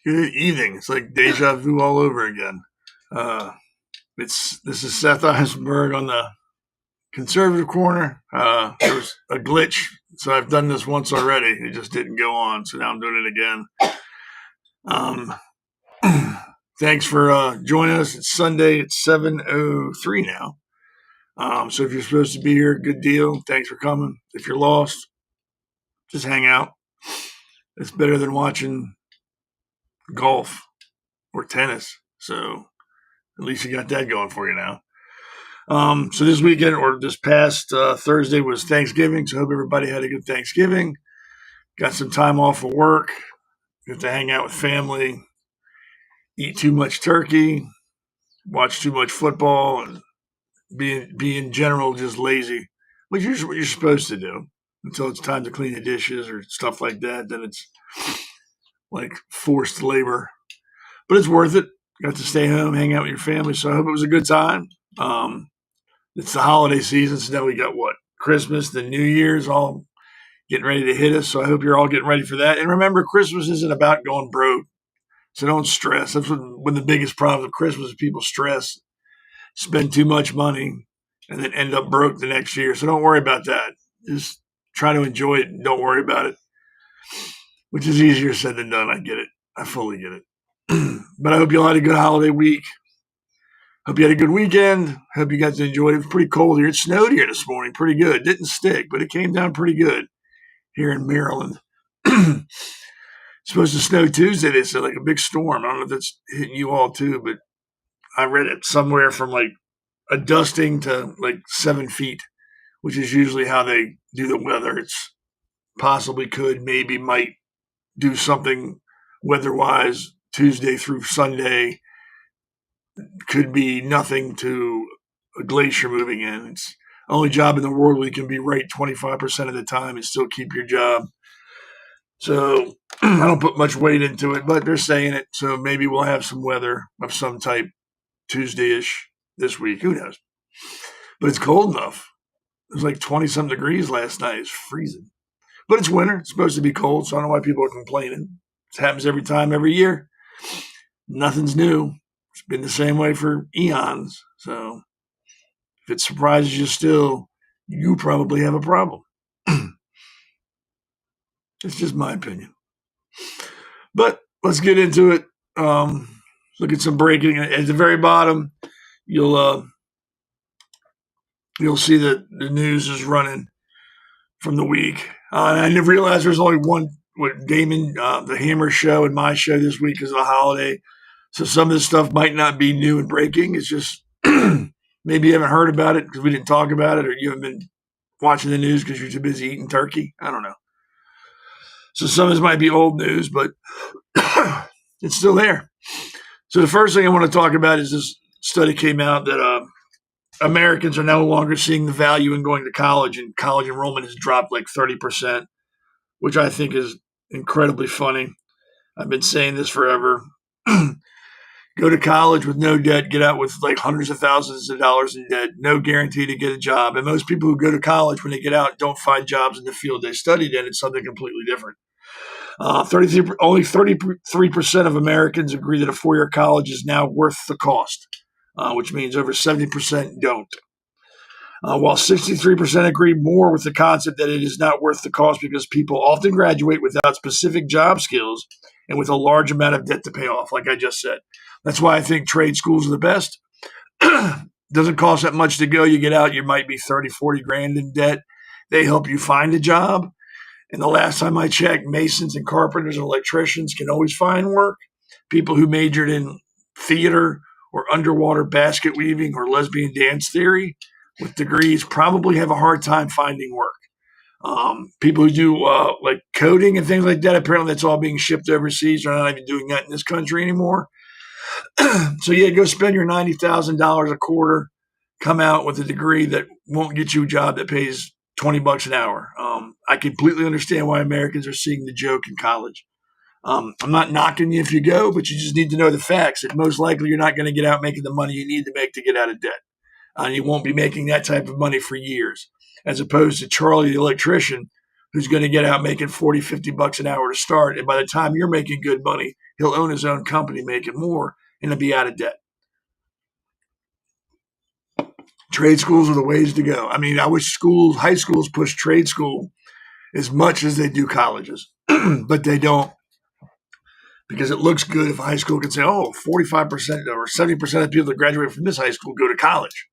Good evening. It's like deja vu all over again. Uh, this is Seth Eisenberg on the conservative corner. There was a glitch, so I've done this once already. It just didn't go on, so now I'm doing it again. Thanks for joining us. It's Sunday. It's 7:03 now. So if you're supposed to be here, good deal. Thanks for coming. If you're lost, just hang out. It's better than watching golf or tennis. So at least you got that going for you now. So this weekend or this past Thursday was Thanksgiving. So I hope everybody had a good Thanksgiving. Got some time off of work. Got to hang out with family. Eat too much turkey. Watch too much football. And be in general just lazy. Which is what you're supposed to do until it's time to clean the dishes or stuff like that. Then it's like forced labor. But it's worth it. Got to stay home, hang out with your family. So I hope it was a good time. It's the holiday season, so now we got Christmas, the New Year's, all getting ready to hit us. So I hope you're all getting ready for that. And remember, Christmas isn't about going broke, so don't stress. That's when the biggest problem with Christmas is people stress, spend too much money, and then end up broke the next year. So don't worry about that. Just try to enjoy it and don't worry about it, which is easier said than done. I get it. I fully get it. But I hope you all had a good holiday week. Hope you had a good weekend. Hope you guys enjoyed it. It was pretty cold here. It snowed here this morning pretty good. Didn't stick, but it came down pretty good here in Maryland. Supposed to snow Tuesday, they said, like a big storm. I don't know if that's hitting you all too, but I read it somewhere from like a dusting to like 7 feet, which is usually how they do the weather. It's possibly could, maybe might do something weather-wise Tuesday through Sunday. Could be nothing to a glacier moving in. It's the only job in the world where you can be right 25% of the time and still keep your job. So I don't put much weight into it, but they're saying it. So maybe we'll have some weather of some type Tuesday-ish this week. Who knows? But it's cold enough. It was like 20-some degrees last night. It's freezing. But it's winter. It's supposed to be cold, so I don't know why people are complaining. It happens every time, every year. Nothing's new. It's been the same way for eons. So if it surprises you still, you probably have a problem. It's just my opinion. But let's get into it. Look at some breaking. At the very bottom, you'll see that the news is running from the week. And I didn't realize there's only one, Damon, the Hammer show and my show this week is a holiday. So some of this stuff might not be new and breaking. It's just maybe you haven't heard about it because we didn't talk about it, or you haven't been watching the news because you're too busy eating turkey. I don't know. So some of this might be old news, but it's still there. So the first thing I want to talk about is this study came out that Americans are no longer seeing the value in going to college, and college enrollment has dropped like 30%, which I think is incredibly funny. I've been saying this forever. Go to college with no debt, get out with like hundreds of thousands of dollars in debt, no guarantee to get a job. And most people who go to college, when they get out, don't find jobs in the field they studied in. It's something completely different. Only 33% of Americans agree that a four-year college is now worth the cost, which means over 70% don't. While 63% agree more with the concept that it is not worth the cost because people often graduate without specific job skills and with a large amount of debt to pay off, like I just said. That's why I think trade schools are the best. Doesn't cost that much to go. You get out, you might be 30, 40 grand in debt. They help you find a job. And the last time I checked, masons and carpenters and electricians can always find work. People who majored in theater or underwater basket weaving or lesbian dance theory with degrees probably have a hard time finding work. People who do like coding and things like that, apparently that's all being shipped overseas. They're not even doing that in this country anymore. So yeah, go spend your $90,000 a quarter, come out with a degree that won't get you a job that pays $20 an hour. I completely understand why Americans are seeing the joke in college. I'm not knocking you if you go, but you just need to know the facts. That most likely you're not going to get out making the money you need to make to get out of debt. You won't be making that type of money for years, as opposed to Charlie the electrician, who's going to get out making 40, 50 bucks an hour to start. And by the time you're making good money, he'll own his own company making more and he'll be out of debt. Trade schools are the ways to go. I mean, I wish high schools push trade school as much as they do colleges, but they don't, because it looks good if a high school can say, oh, 45% or 70% of the people that graduate from this high school go to college.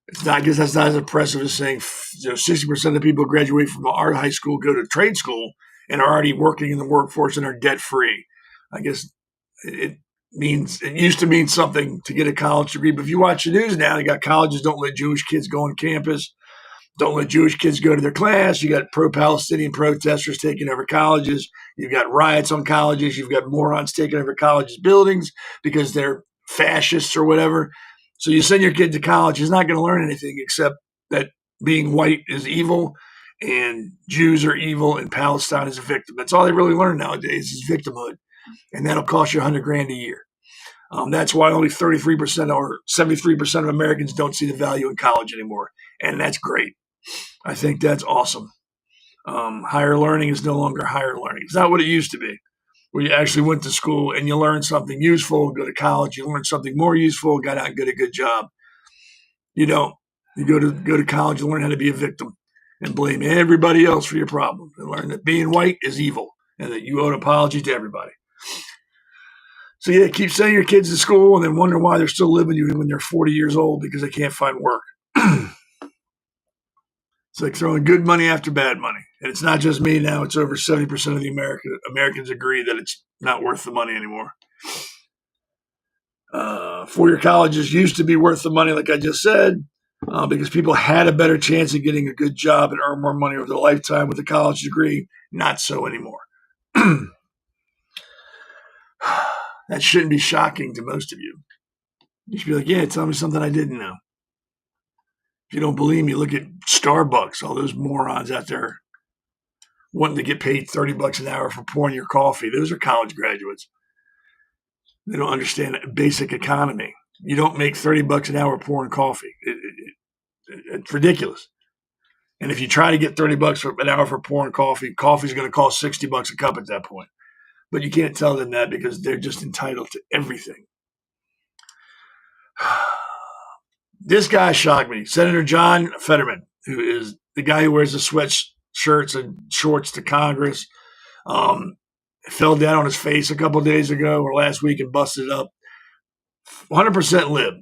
It's not, I guess that's not as impressive as saying 60% of the people who graduate from our high school go to trade school and are already working in the workforce and are debt free. I guess it used to mean something to get a college degree, but if you watch the news now, you got colleges don't let Jewish kids go on campus, don't let Jewish kids go to their class. You got pro-Palestinian protesters taking over colleges. You've got riots on colleges. You've got morons taking over colleges' buildings because they're fascists or whatever. So you send your kid to college, he's not going to learn anything except that being white is evil and Jews are evil and Palestine is a victim. That's all they really learn nowadays is victimhood. And that'll cost you $100,000 a year. That's why only 33% or 73% of Americans don't see the value in college anymore. And that's great. I think that's awesome. Higher learning is no longer higher learning. It's not what it used to be, where you actually went to school and you learned something useful, go to college, you learned something more useful, got out and got a good job. You don't. You go to college and learn how to be a victim and blame everybody else for your problem and learn that being white is evil and that you owe an apology to everybody. So yeah, keep sending your kids to school and then wonder why they're still living even when they're 40 years old because they can't find work. It's like throwing good money after bad money. And it's not just me now. It's over 70% of the Americans agree that it's not worth the money anymore. Four-year colleges used to be worth the money, like I just said, because people had a better chance of getting a good job and earn more money over their lifetime with a college degree. Not so anymore. That shouldn't be shocking to most of you. You should be like, yeah, tell me something I didn't know. If you don't believe me, look at Starbucks, all those morons out there wanting to get paid $30 an hour for pouring your coffee. Those are college graduates. They don't understand basic economy. You don't make $30 an hour pouring coffee. It's ridiculous. And if you try to get $30 an hour for pouring coffee, coffee's going to cost $60 a cup at that point. But you can't tell them that because they're just entitled to everything. This guy shocked me. Senator John Fetterman, who is the guy who wears the sweatshirts and shorts to Congress, fell down on his face a couple of days ago or last week and busted it up. 100% lib.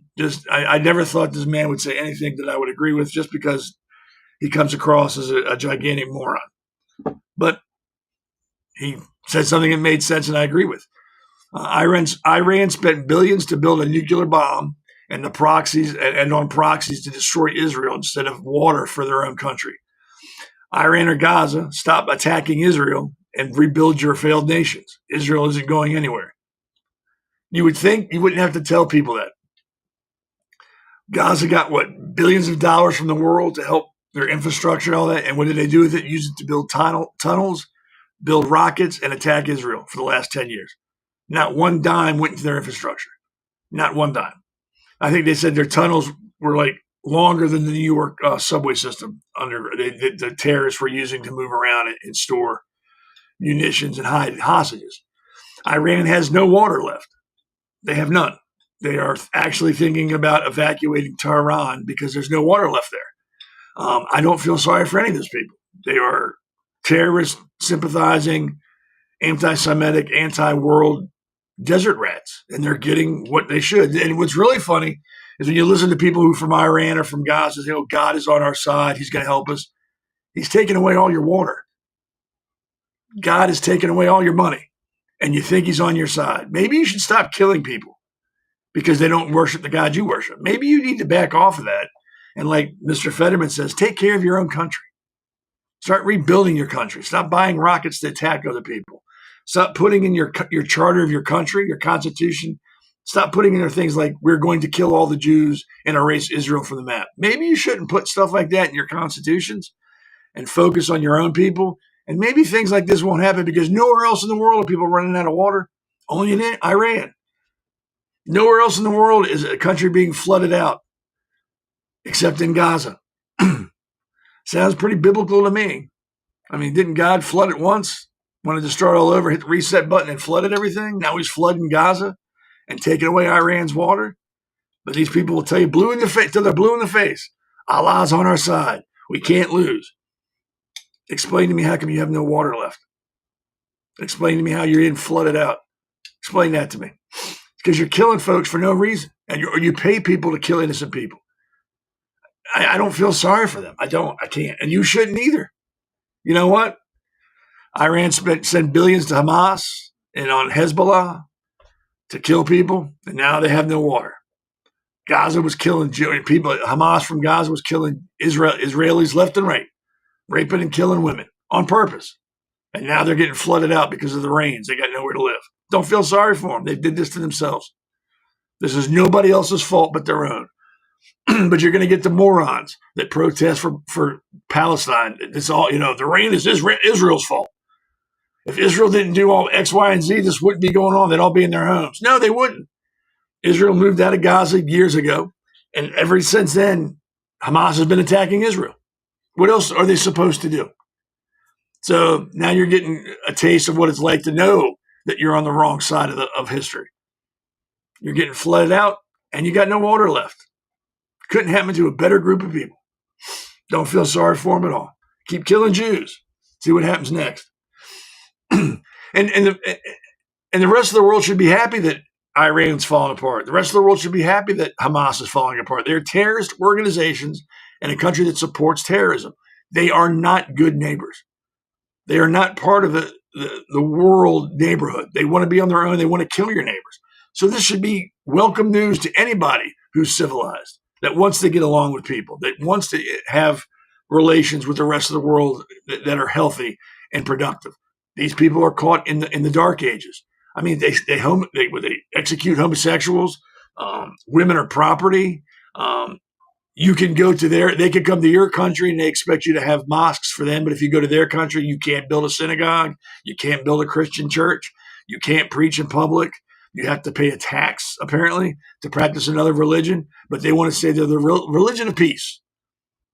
I never thought this man would say anything that I would agree with just because he comes across as a gigantic moron. But he said something that made sense and I agree with. Iran spent billions to build a nuclear bomb and on proxies to destroy Israel instead of water for their own country. Iran or Gaza, stop attacking Israel and rebuild your failed nations. Israel isn't going anywhere. You would think you wouldn't have to tell people that. Gaza got, billions of dollars from the world to help their infrastructure and all that. And what did they do with it? Use it to build tunnels, build rockets, and attack Israel for the last 10 years. Not one dime went into their infrastructure. Not one dime. I think they said their tunnels were longer than the New York subway system the terrorists were using to move around and store munitions and hide hostages. Iran has no water left. They have none. They are actually thinking about evacuating Tehran because there's no water left there. I don't feel sorry for any of those people. They are terrorist sympathizing, anti-Semitic, anti-world desert rats, and they're getting what they should. And what's really funny is when you listen to people who from Iran or from Gaza say, oh, God is on our side. He's going to help us. He's taking away all your water. God is taking away all your money, and you think he's on your side. Maybe you should stop killing people because they don't worship the God you worship. Maybe you need to back off of that. And like Mr. Fetterman says, take care of your own country. Start rebuilding your country. Stop buying rockets to attack other people. Stop putting in your charter of your country, your constitution. Stop putting in there things like we're going to kill all the Jews and erase Israel from the map. Maybe you shouldn't put stuff like that in your constitutions and focus on your own people. And maybe things like this won't happen because nowhere else in the world are people running out of water. Only in Iran. Nowhere else in the world is a country being flooded out except in Gaza. Sounds pretty biblical to me. I mean, didn't God flood it once? Wanted to start all over, hit the reset button and flooded everything? Now he's flooding Gaza and taking away Iran's water? But these people will tell you blue in the face till they're blue in the face. Allah's on our side. We can't lose. Explain to me how come you have no water left. Explain to me how you're getting flooded out. Explain that to me. Because you're killing folks for no reason. And you pay people to kill innocent people. I don't feel sorry for them. I don't. I can't. And you shouldn't either. You know what? Iran sent billions to Hamas and on Hezbollah to kill people. And now they have no water. Gaza was killing people. Hamas from Gaza was killing Israelis left and right, raping and killing women on purpose. And now they're getting flooded out because of the rains. They got nowhere to live. Don't feel sorry for them. They did this to themselves. This is nobody else's fault but their own. But you're going to get the morons that protest for Palestine. It's all, the rain is Israel's fault. If Israel didn't do all X, Y, and Z, this wouldn't be going on. They'd all be in their homes. No, they wouldn't. Israel moved out of Gaza years ago. And ever since then, Hamas has been attacking Israel. What else are they supposed to do? So now you're getting a taste of what it's like to know that you're on the wrong side of history. You're getting flooded out and you got no water left. Couldn't happen to a better group of people. Don't feel sorry for them at all. Keep killing Jews. See what happens next. and the rest of the world should be happy that Iran's falling apart. The rest of the world should be happy that Hamas is falling apart. They're terrorist organizations in a country that supports terrorism. They are not good neighbors. They are not part of the world neighborhood. They want to be on their own. They want to kill your neighbors. So this should be welcome news to anybody who's civilized, that wants to get along with people, that wants to have relations with the rest of the world that are healthy and productive. These people are caught in the dark ages. I mean, they execute homosexuals. Women are property. You can go to they could come to your country and they expect you to have mosques for them. But if you go to their country, you can't build a synagogue. You can't build a Christian church. You can't preach in public. You have to pay a tax, apparently, to practice another religion. But they want to say they're the religion of peace,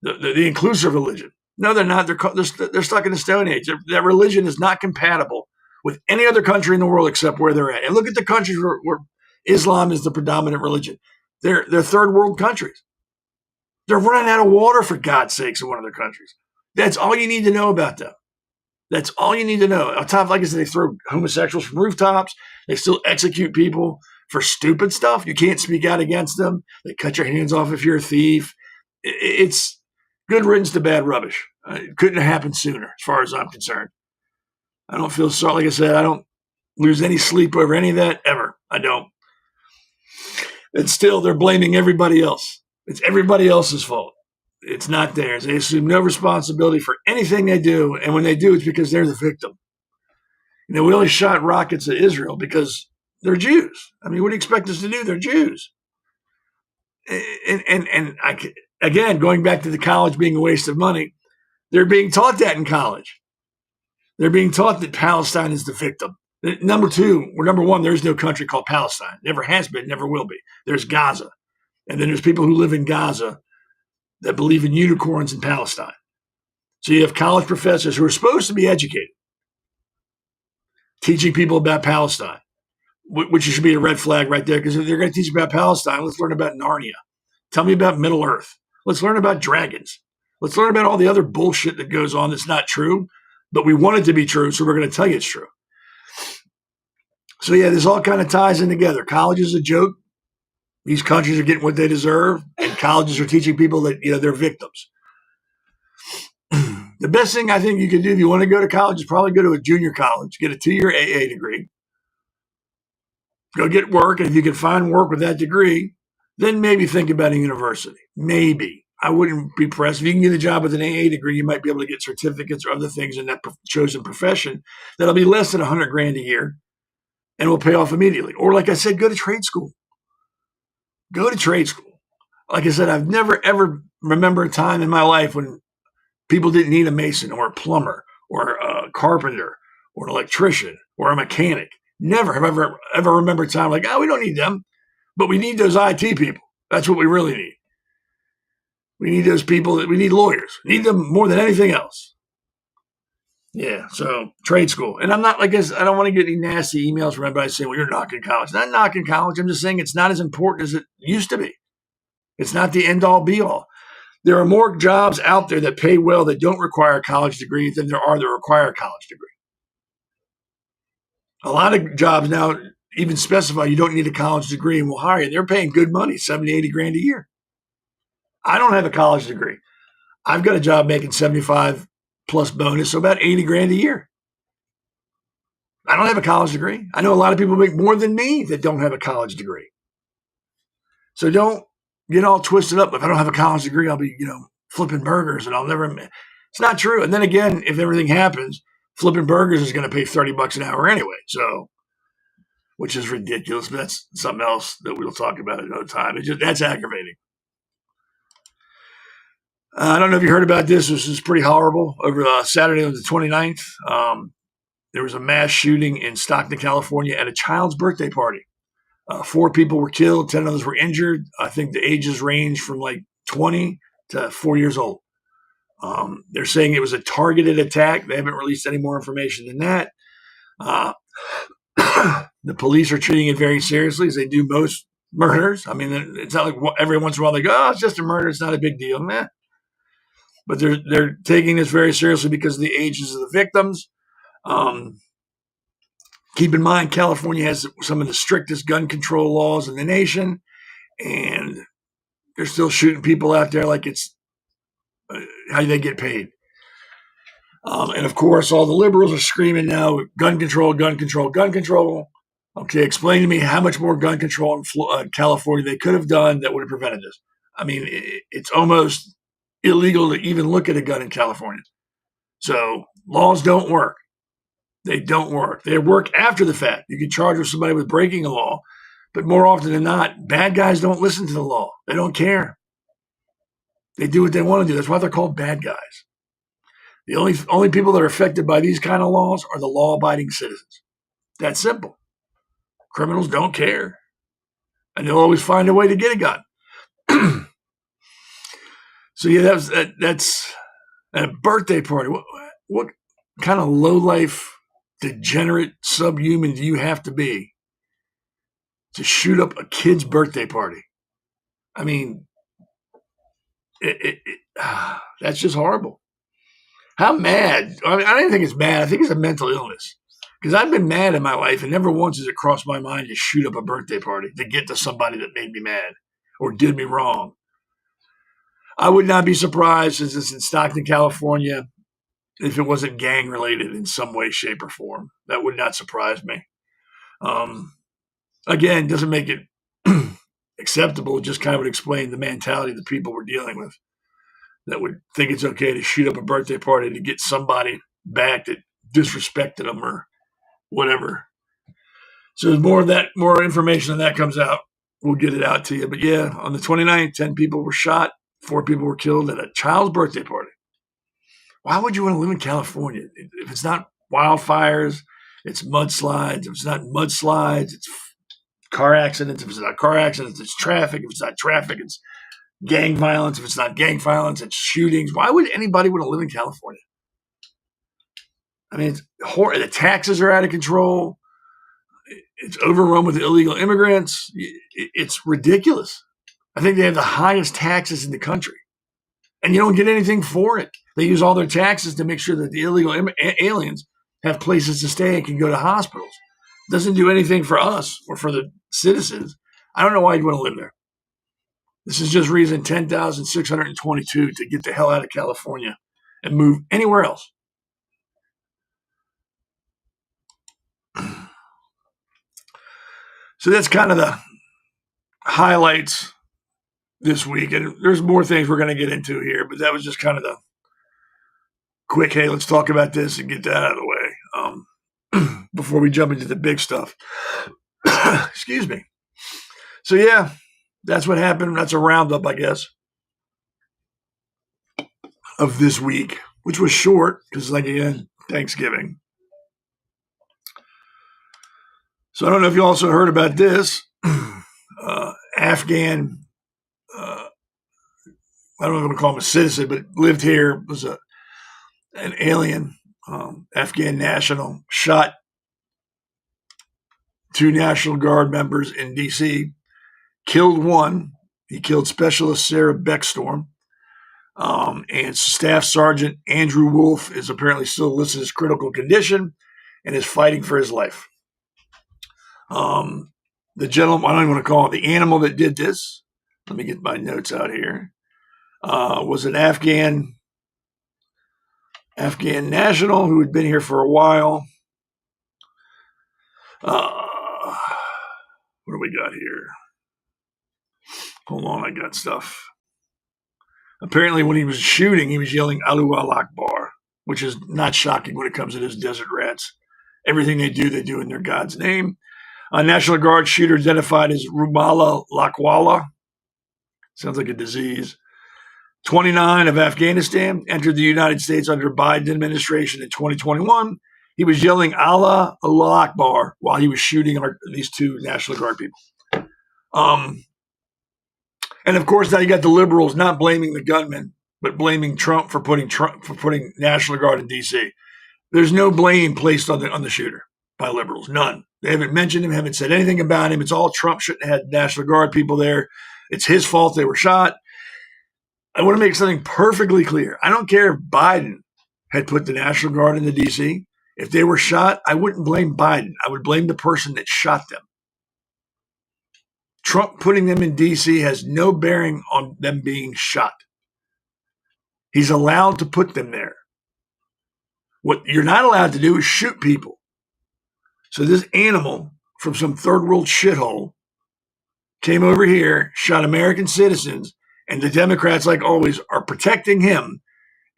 the inclusive religion. No, they're not. They're stuck in the Stone Age. That religion is not compatible with any other country in the world except where they're at. And look at the countries where Islam is the predominant religion. They're third world countries. They're running out of water, for God's sakes, in one of their countries. That's all you need to know about them. That's all you need to know. On top, like I said, they throw homosexuals from rooftops. They still execute people for stupid stuff. You can't speak out against them. They cut your hands off if you're a thief. It's good riddance to bad rubbish. It couldn't have happened sooner, as far as I'm concerned. I don't feel sorry. Like I said, I don't lose any sleep over any of that, ever. I don't. And still, they're blaming everybody else. It's everybody else's fault. It's not theirs. They assume no responsibility for anything they do. And when they do, it's because they're the victim. We only shot rockets at Israel because they're Jews. I mean, what do you expect us to do? They're Jews. And again, going back to the college being a waste of money, they're being taught that in college. They're being taught that Palestine is the victim. Number one, there's no country called Palestine. Never has been, never will be. There's Gaza. And then there's people who live in Gaza that believe in unicorns in Palestine. So you have college professors who are supposed to be educated, teaching people about Palestine, which should be a red flag right there, because if they're going to teach about Palestine, let's learn about Narnia. Tell me about Middle Earth. Let's learn about dragons. Let's learn about all the other bullshit that goes on that's not true, but we want it to be true, so we're going to tell you it's true. So yeah, this all kind of ties in together. College is a joke. These countries are getting what they deserve, and colleges are teaching people that they're victims. The best thing I think you can do if you want to go to college is probably go to a junior college, get a 2-year AA degree, go get work, and if you can find work with that degree, then maybe think about a university. Maybe. I wouldn't be pressed. If you can get a job with an AA degree, you might be able to get certificates or other things in that chosen profession that'll be less than $100,000 a year and will pay off immediately. Or like I said, go to trade school. Go to trade school. Like I said, I've never, ever remember a time in my life when people didn't need a mason or a plumber or a carpenter or an electrician or a mechanic. Never have ever remembered a time like, we don't need them, but we need those IT people. That's what we really need. We need those people. We need lawyers. We need them more than anything else. Yeah, so trade school. And I'm not like this. I don't want to get any nasty emails from everybody saying, well, you're knocking college. Not knocking college. I'm just saying it's not as important as it used to be. It's not the end all be all. There are more jobs out there that pay well that don't require a college degree than there are that require a college degree. A lot of jobs now even specify you don't need a college degree and will hire you. They're paying good money, 70, 80 grand a year. I don't have a college degree. I've got a job making 75 plus bonus, so about 80 grand a year. I don't have a college degree. I know a lot of people make more than me that don't have a college degree. So don't get all twisted up. If I don't have a college degree, I'll be, flipping burgers and I'll never. It's not true. And then again, if everything happens, flipping burgers is going to pay $30 an hour anyway. So, which is ridiculous. But that's something else that we'll talk about another time. That's aggravating. I don't know if you heard about this. This is pretty horrible. Over Saturday on the 29th, there was a mass shooting in Stockton, California at a child's birthday party. 4 people were killed. 10 others were injured. I think the ages range from like 20 to 4 years old. They're saying it was a targeted attack. They haven't released any more information than that. The police are treating it very seriously, as they do most murders. I mean, it's not like every once in a while they go, oh, it's just a murder. It's not a big deal. Meh. But they're taking this very seriously because of the ages of the victims. Keep in mind, California has some of the strictest gun control laws in the nation, and they're still shooting people out there like it's how they get paid. And of course, all the liberals are screaming now, gun control, gun control, gun control. Okay, explain to me how much more gun control in California they could have done that would have prevented this. I mean, it's almost illegal to even look at a gun in California. So laws don't work. They don't work. They work after the fact. You can charge somebody with breaking a law, but more often than not, bad guys don't listen to the law. They don't care. They do what they want to do. That's why they're called bad guys. The only people that are affected by these kind of laws are the law-abiding citizens. That's simple. Criminals don't care, and they'll always find a way to get a gun. So yeah, that's a birthday party. What kind of low-life, degenerate subhuman do you have to be to shoot up a kid's birthday party? I mean, that's just horrible. How mad? I mean, I don't think it's mad. I think it's a mental illness. Because I've been mad in my life, and never once has it crossed my mind to shoot up a birthday party to get to somebody that made me mad or did me wrong. I would not be surprised, since it's in Stockton, California, if it wasn't gang related in some way, shape, or form. That would not surprise me. Again, doesn't make it acceptable. It just kind of would explain the mentality of the people we're dealing with that would think it's okay to shoot up a birthday party to get somebody back that disrespected them or whatever. So there's more information on that comes out. We'll get it out to you. But yeah, on the 29th, 10 people were shot, 4 people were killed at a child's birthday party. Why would you want to live in California? If it's not wildfires, it's mudslides. If it's not mudslides, it's car accidents. If it's not car accidents, it's traffic. If it's not traffic, it's gang violence. If it's not gang violence, it's shootings. Why would anybody want to live in California? I mean, the taxes are out of control. It's overrun with illegal immigrants. It's ridiculous. I think they have the highest taxes in the country, and you don't get anything for it. They use all their taxes to make sure that the illegal aliens have places to stay and can go to hospitals. It doesn't do anything for us or for the citizens. I don't know why you'd want to live there. This is just reason 10,622 to get the hell out of California and move anywhere else. So that's kind of the highlights this week. And there's more things we're going to get into here, but that was just kind of the quick, hey, let's talk about this and get that out of the way before we jump into the big stuff. Excuse me. So yeah, that's what happened. That's a roundup, I guess, of this week, which was short because, like, again, Thanksgiving. So I don't know if you also heard about this. Afghan I don't know if I'm going to call him a citizen, but lived here, was an alien, Afghan national, shot 2 National Guard members in D.C., killed one. He killed Specialist Sarah Beckstorm. And Staff Sergeant Andrew Wolf is apparently still listed as critical condition and is fighting for his life. The gentleman, I don't even want to call it, the animal that did this, let me get my notes out here, was an Afghan national who had been here for a while. What do we got here? Hold on, I got stuff. Apparently, when he was shooting, he was yelling Allahu Akbar, which is not shocking when it comes to those desert rats. Everything they do in their God's name. A National Guard shooter identified as Rumala Lakwala. Sounds like a disease. 29 of Afghanistan, entered the United States under Biden administration in 2021. He was yelling Allah Akbar while he was shooting these 2 National Guard people. And of course, now you got the liberals not blaming the gunman, but blaming Trump for putting National Guard in D.C. There's no blame placed on the shooter by liberals, none. They haven't mentioned him, haven't said anything about him. It's all Trump shouldn't have had National Guard people there. It's his fault they were shot. I want to make something perfectly clear. I don't care if Biden had put the National Guard into D.C. If they were shot, I wouldn't blame Biden. I would blame the person that shot them. Trump putting them in D.C. has no bearing on them being shot. He's allowed to put them there. What you're not allowed to do is shoot people. So this animal from some third world shithole came over here, shot American citizens, and the Democrats, like always, are protecting him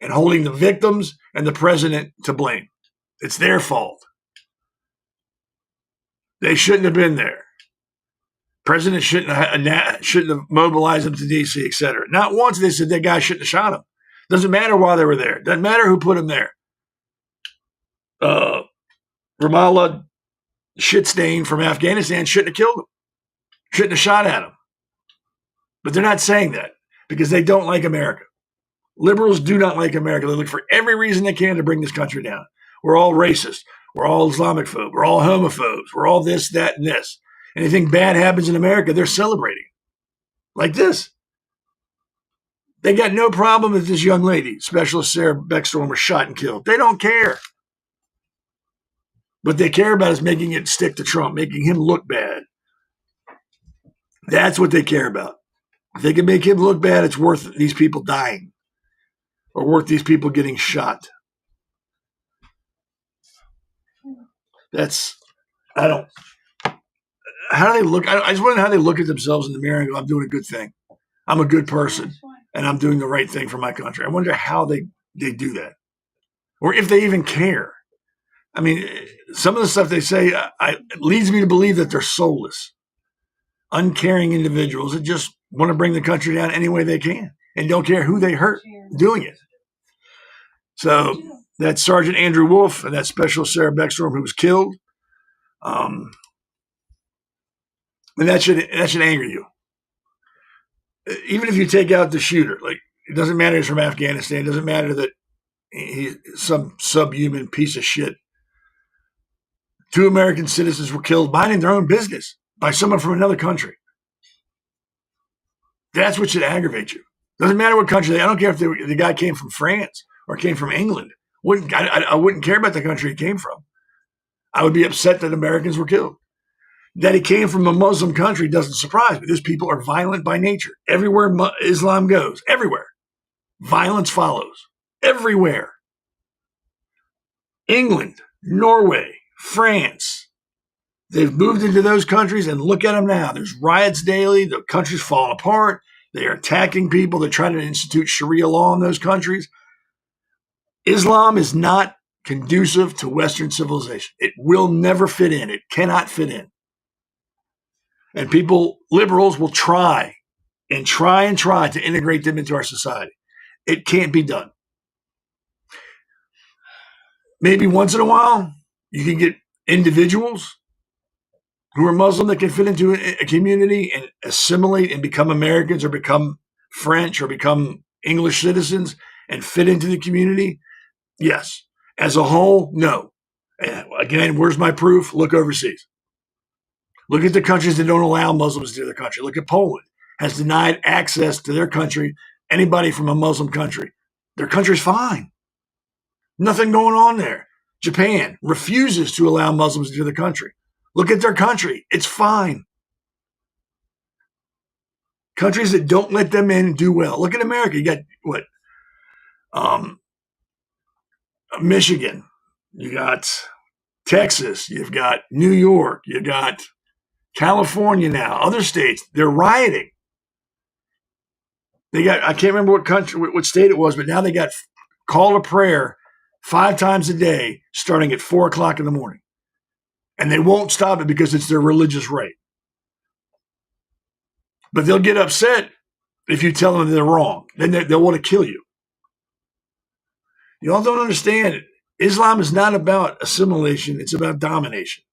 and holding the victims and the president to blame. It's their fault. They shouldn't have been there. President shouldn't have mobilized them to D.C., et cetera. Not once they said that guy shouldn't have shot him. Doesn't matter why they were there. Doesn't matter who put him there. Ramallah shitstain from Afghanistan shouldn't have killed him. Shouldn't have shot at him. But they're not saying that because they don't like America. Liberals do not like America. They look for every reason they can to bring this country down. We're all racist. We're all Islamophobe. We're all homophobes. We're all this, that, and this. Anything bad happens in America, they're celebrating. Like this. They got no problem with this young lady, Specialist Sarah Beckstorm, was shot and killed. They don't care. What they care about is making it stick to Trump, making him look bad. That's what they care about. If they can make him look bad, it's worth these people dying or worth these people getting shot. How do they look? I just wonder how they look at themselves in the mirror and go, I'm doing a good thing. I'm a good person and I'm doing the right thing for my country. I wonder how they do that or if they even care. I mean, some of the stuff they say it leads me to believe that they're soulless, uncaring individuals that just want to bring the country down any way they can and don't care who they hurt doing it. So that's Sergeant Andrew Wolf and that Specialist Sarah Beckstorm who was killed. And that should anger you. Even if you take out the shooter, like it doesn't matter he's from Afghanistan, it doesn't matter that he's some subhuman piece of shit. 2 American citizens were killed minding their own business by someone from another country. That's what should aggravate you. Doesn't matter what country. I don't care if the guy came from France or came from England. I wouldn't care about the country he came from. I would be upset that Americans were killed. That he came from a Muslim country doesn't surprise me. These people are violent by nature. Everywhere Islam goes, everywhere, violence follows. Everywhere. England, Norway, France. They've moved into those countries and look at them now. There's riots daily. The country's falling apart. They are attacking people. They're trying to institute Sharia law in those countries. Islam is not conducive to Western civilization. It will never fit in. It cannot fit in. And liberals will try to integrate them into our society. It can't be done. Maybe once in a while, you can get individuals who are Muslim that can fit into a community and assimilate and become Americans or become French or become English citizens and fit into the community? Yes. As a whole, no. And again, where's my proof? Look overseas. Look at the countries that don't allow Muslims to their country. Look at Poland, has denied access to their country, anybody from a Muslim country. Their country's fine. Nothing going on there. Japan refuses to allow Muslims into the country. Look at their country. It's fine. Countries that don't let them in do well. Look at America. You got what? Michigan. You got Texas. You've got New York. You got California now. Other states, they're rioting. They got, I can't remember what country, what state it was, but now they got call to prayer 5 times a day, starting at 4 o'clock in the morning. And they won't stop it because it's their religious right. But they'll get upset if you tell them they're wrong. Then they'll want to kill you. You all don't understand. Islam is not about assimilation. It's about domination.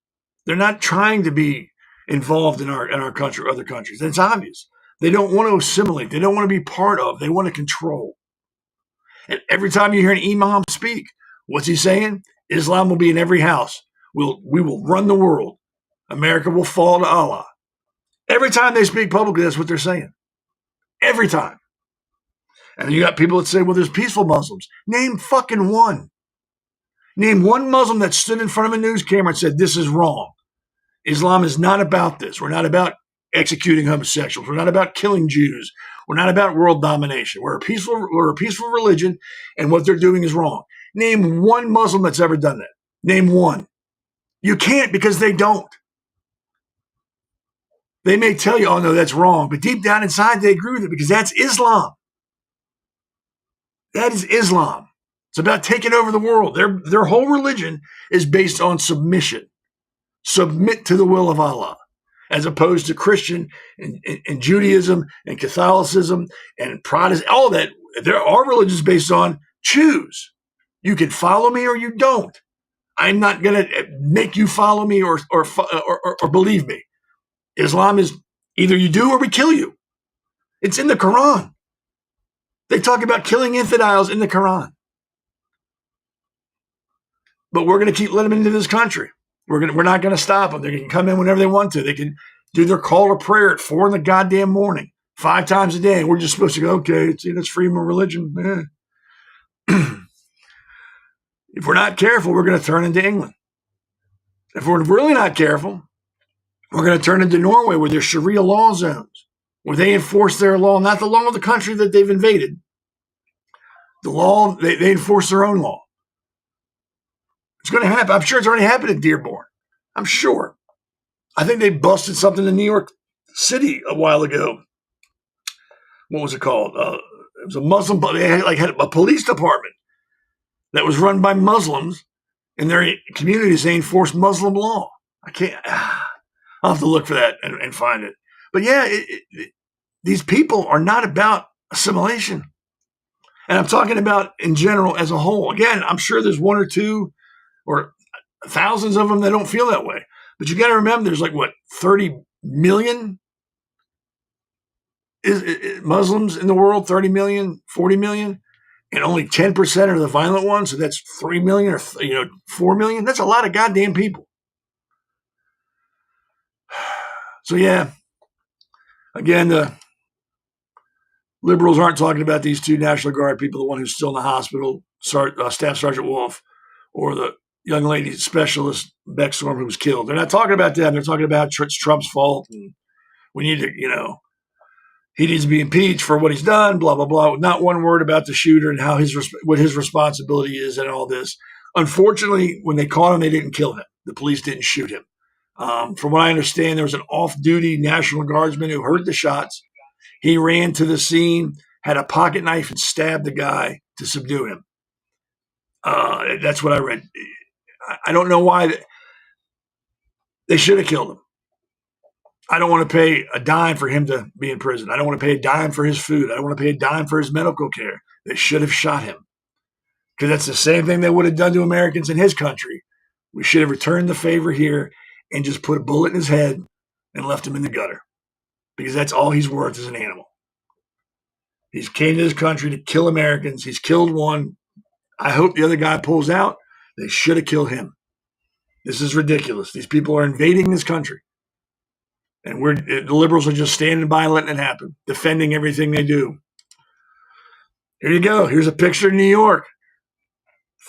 They're not trying to be involved in our country or other countries. It's obvious. They don't want to assimilate. They don't want to be part of. They want to control. And every time you hear an imam speak, what's he saying? Islam will be in every house. We will run the world. America will fall to Allah. Every time they speak publicly, that's what they're saying. Every time. And then you got people that say, well, there's peaceful Muslims. Name fucking one. Name one Muslim that stood in front of a news camera and said, this is wrong. Islam is not about this. We're not about executing homosexuals. We're not about killing Jews. We're not about world domination. We're a peaceful religion, and what they're doing is wrong. Name one Muslim that's ever done that. Name one. You can't, because they don't. They may tell you, oh, no, that's wrong. But deep down inside, they agree with it because that's Islam. That is Islam. It's about taking over the world. Their whole religion is based on submission. Submit to the will of Allah, as opposed to Christian and Judaism and Catholicism and Protestant, all that. There are religions based on choose. You can follow me or you don't. I'm not going to make you follow me or believe me. Islam is either you do or we kill you. It's in the Quran. They talk about killing infidels in the Quran. But we're going to keep letting them into this country. We're not going to stop them. They can come in whenever they want to. They can do their call to prayer at 4 in the goddamn morning, 5 times a day. And we're just supposed to go, okay, it's freedom of religion. If we're not careful, we're going to turn into England. If we're really not careful, we're going to turn into Norway, where there's Sharia law zones, where they enforce their law, not the law of the country that they've invaded. The law, they enforce their own law. It's going to happen. I'm sure it's already happened in Dearborn. I'm sure. I think they busted something in New York City a while ago. What was it called? It was a Muslim, but they had a police department that was run by Muslims in their communities. They enforced Muslim law. I can't. I'll have to look for that and find it. But yeah, these people are not about assimilation. And I'm talking about in general as a whole. Again, I'm sure there's 1 or 2 or thousands of them that don't feel that way. But you got to remember, there's 30 million Muslims in the world, 30 million, 40 million, and only 10% are the violent ones. So that's 3 million or 4 million. That's a lot of goddamn people. So yeah, again, the liberals aren't talking about these 2 National Guard people, the one who's still in the hospital, Staff Sergeant Wolf, or the young lady specialist Beckstorm who was killed. They're not talking about them. They're talking about it's Trump's fault, and we need to, he needs to be impeached for what he's done, blah, blah, blah. Not one word about the shooter and how what his responsibility is and all this. Unfortunately, when they caught him, they didn't kill him. The police didn't shoot him. From what I understand, there was an off-duty National Guardsman who heard the shots. He ran to the scene, had a pocket knife, and stabbed the guy to subdue him. That's what I read. I don't know why they should have killed him. I don't want to pay a dime for him to be in prison. I don't want to pay a dime for his food. I don't want to pay a dime for his medical care. They should have shot him, because that's the same thing they would have done to Americans in his country. We should have returned the favor here and just put a bullet in his head and left him in the gutter, because that's all he's worth as an animal. He's came to this country to kill Americans. He's killed one. I hope the other guy pulls out. They should have killed him. This is ridiculous. These people are invading this country. And the liberals are just standing by letting it happen, defending everything they do. Here you go. Here's a picture of New York.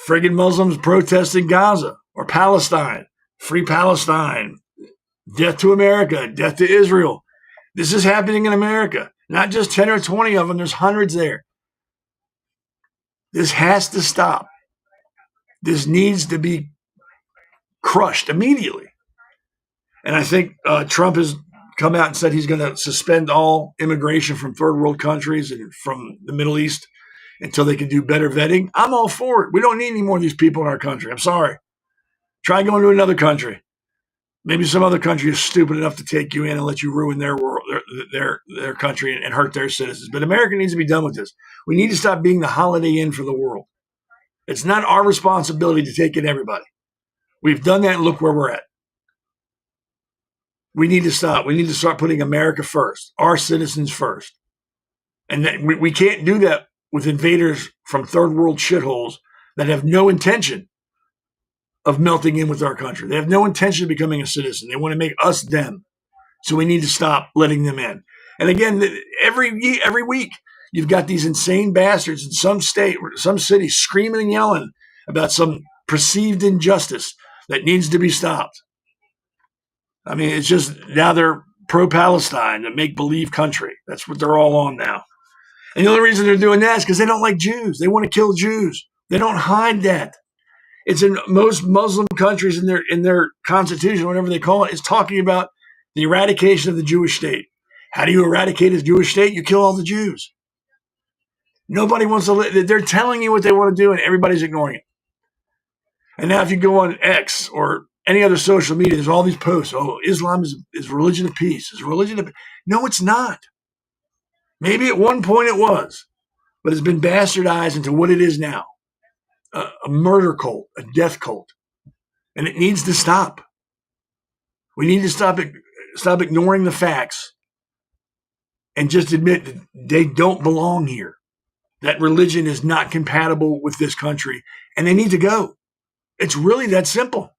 Friggin' Muslims protesting Gaza or Palestine. Free Palestine. Death to America. Death to Israel. This is happening in America. Not just 10 or 20 of them. There's hundreds there. This has to stop. This needs to be crushed immediately. And I think Trump has come out and said he's going to suspend all immigration from third world countries and from the Middle East until they can do better vetting. I'm all for it. We don't need any more of these people in our country. I'm sorry. Try going to another country. Maybe some other country is stupid enough to take you in and let you ruin their world, their country and hurt their citizens. But America needs to be done with this. We need to stop being the Holiday Inn for the world. It's not our responsibility to take in everybody. We've done that and look where we're at. We need to stop. We need to start putting America first, our citizens first. And we can't do that with invaders from third world shitholes that have no intention of melting in with our country. They have no intention of becoming a citizen. They want to make us them. So we need to stop letting them in. And again, every week, you've got these insane bastards in some state, some city screaming and yelling about some perceived injustice that needs to be stopped. I mean, it's just now they're pro-Palestine, a make-believe country. That's what they're all on now. And the only reason they're doing that is because they don't like Jews. They want to kill Jews. They don't hide that. It's in most Muslim countries in their constitution, whatever they call it, is talking about the eradication of the Jewish state. How do you eradicate a Jewish state? You kill all the Jews. Nobody wants to live. They're telling you what they want to do, and everybody's ignoring it. And now if you go on X or any other social media, there's all these posts. Oh, Islam is religion of peace. Is religion of No, it's not. Maybe at one point it was, but it's been bastardized into what it is now. A murder cult, a death cult. And it needs to stop. We need to stop ignoring the facts and just admit that they don't belong here. That religion is not compatible with this country, and they need to go. It's really that simple.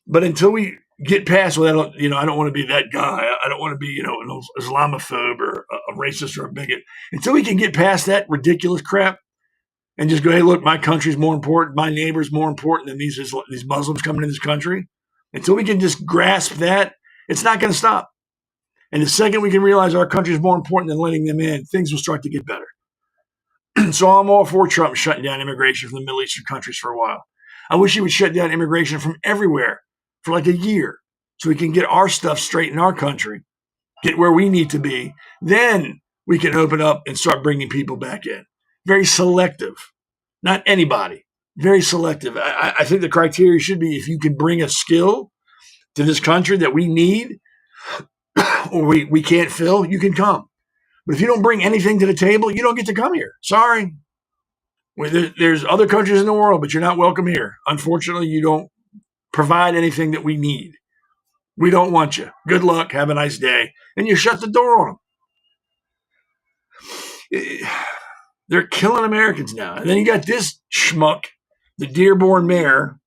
But until we get past, well, I don't want to be that guy. I don't want to be, an Islamophobe or a racist or a bigot. Until we can get past that ridiculous crap and just go, hey, look, my country's more important. My neighbor's more important than these Muslims coming in this country. Until we can just grasp that, it's not going to stop. And the second we can realize our country is more important than letting them in, things will start to get better. So I'm all for Trump shutting down immigration from the Middle Eastern countries for a while. I wish he would shut down immigration from everywhere for like a year so we can get our stuff straight in our country, get where we need to be. Then we can open up and start bringing people back in. Very selective. Not anybody. Very selective. I think the criteria should be if you can bring a skill to this country that we need or we can't fill, you can come. But if you don't bring anything to the table, you don't get to come here. Sorry. There's other countries in the world, but you're not welcome here. Unfortunately, you don't provide anything that we need. We don't want you. Good luck. Have a nice day. And you shut the door on them. They're killing Americans now. And then you got this schmuck, the Dearborn mayor,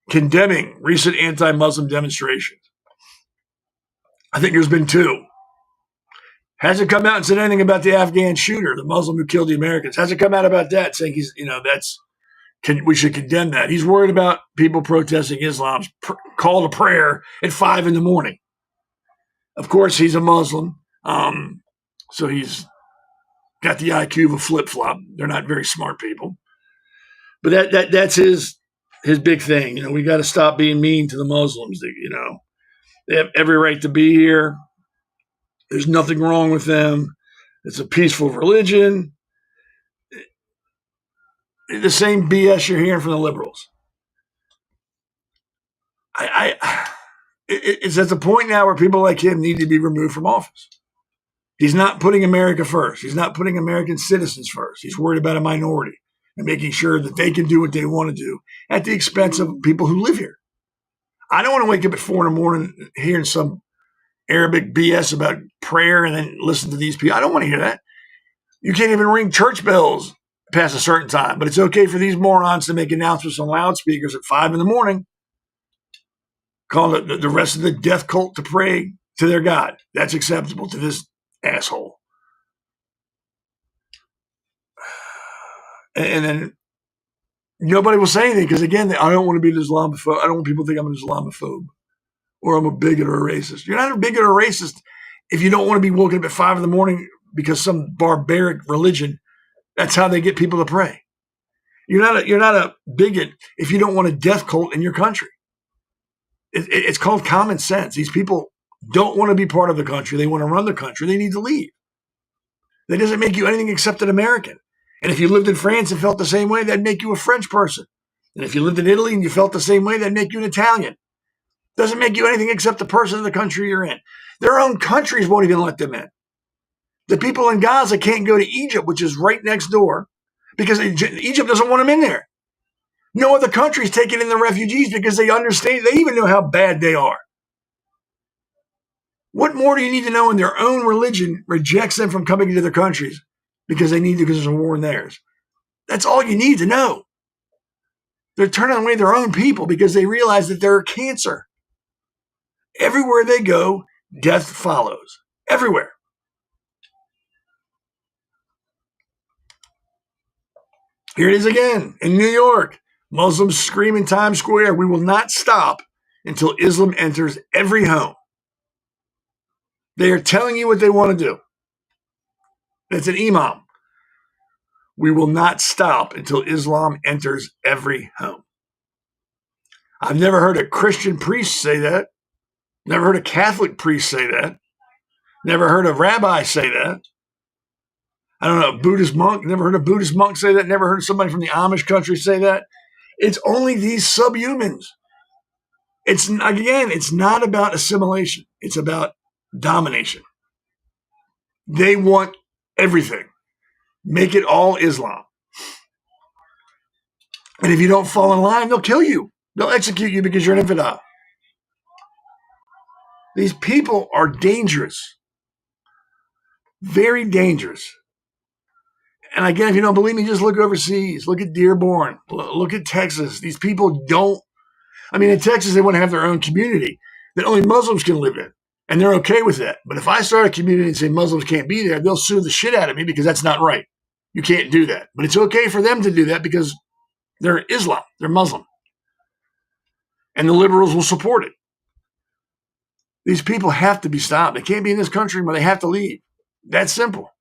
condemning recent anti-Muslim demonstrations. I think there's been 2. Hasn't come out and said anything about the Afghan shooter, the Muslim who killed the Americans. Hasn't come out about that, saying we should condemn that. He's worried about people protesting Islam's call to prayer at 5 a.m. Of course, he's a Muslim, so he's got the IQ of a flip-flop. They're not very smart people. But that's his big thing. We got to stop being mean to the Muslims. They have every right to be here. There's nothing wrong with them. It's a peaceful religion. The same BS you're hearing from the liberals. It's at the point now where people like him need to be removed from office. He's not putting America first. He's not putting American citizens first. He's worried about a minority and making sure that they can do what they want to do at the expense of people who live here. I don't want to wake up at 4 a.m. hearing some Arabic BS about prayer and then listen to these people. I don't want to hear that. You can't even ring church bells past a certain time, but it's okay for these morons to make announcements on loudspeakers at 5 a.m, calling the rest of the death cult to pray to their God. That's acceptable to this asshole. And then nobody will say anything because, again, I don't want to be an Islamophobe. I don't want people to think I'm an Islamophobe or I'm a bigot or a racist. You're not a bigot or a racist if you don't want to be woken up at 5 a.m. because some barbaric religion, that's how they get people to pray. You're not a bigot if you don't want a death cult in your country. It's called common sense. These people don't want to be part of the country. They want to run the country. They need to leave. That doesn't make you anything except an American. And if you lived in France and felt the same way, that'd make you a French person. And if you lived in Italy and you felt the same way, that'd make you an Italian. Doesn't make you anything except the person of the country you're in. Their own countries won't even let them in. The people in Gaza can't go to Egypt, which is right next door, because Egypt doesn't want them in there. No other country's taking in the refugees because they understand, they even know how bad they are. What more do you need to know when their own religion rejects them from coming into their countries because they need to, because there's a war in theirs? That's all you need to know. They're turning away their own people because they realize that they're a cancer. Everywhere they go, death follows. Everywhere. Here it is again in New York. Muslims scream in Times Square, "We will not stop until Islam enters every home." They are telling you what they want to do. It's an imam. We will not stop until Islam enters every home. I've never heard a Christian priest say that. Never heard a Catholic priest say that. Never heard a rabbi say that. I don't know, a Buddhist monk. Never heard a Buddhist monk say that. Never heard somebody from the Amish country say that. It's only these subhumans. It's not about assimilation. It's about domination. They want everything. Make it all Islam. And if you don't fall in line, they'll kill you. They'll execute you because you're an infidel. These people are dangerous. Very dangerous. And again, if you don't believe me, just look overseas. Look at Dearborn. Look at Texas. These people don't. I mean, in Texas, they want to have their own community that only Muslims can live in. And they're okay with that. But if I start a community and say Muslims can't be there, they'll sue the shit out of me because that's not right. You can't do that. But it's okay for them to do that because they're Islam. They're Muslim. And the liberals will support it. These people have to be stopped. They can't be in this country, but they have to leave. That's simple.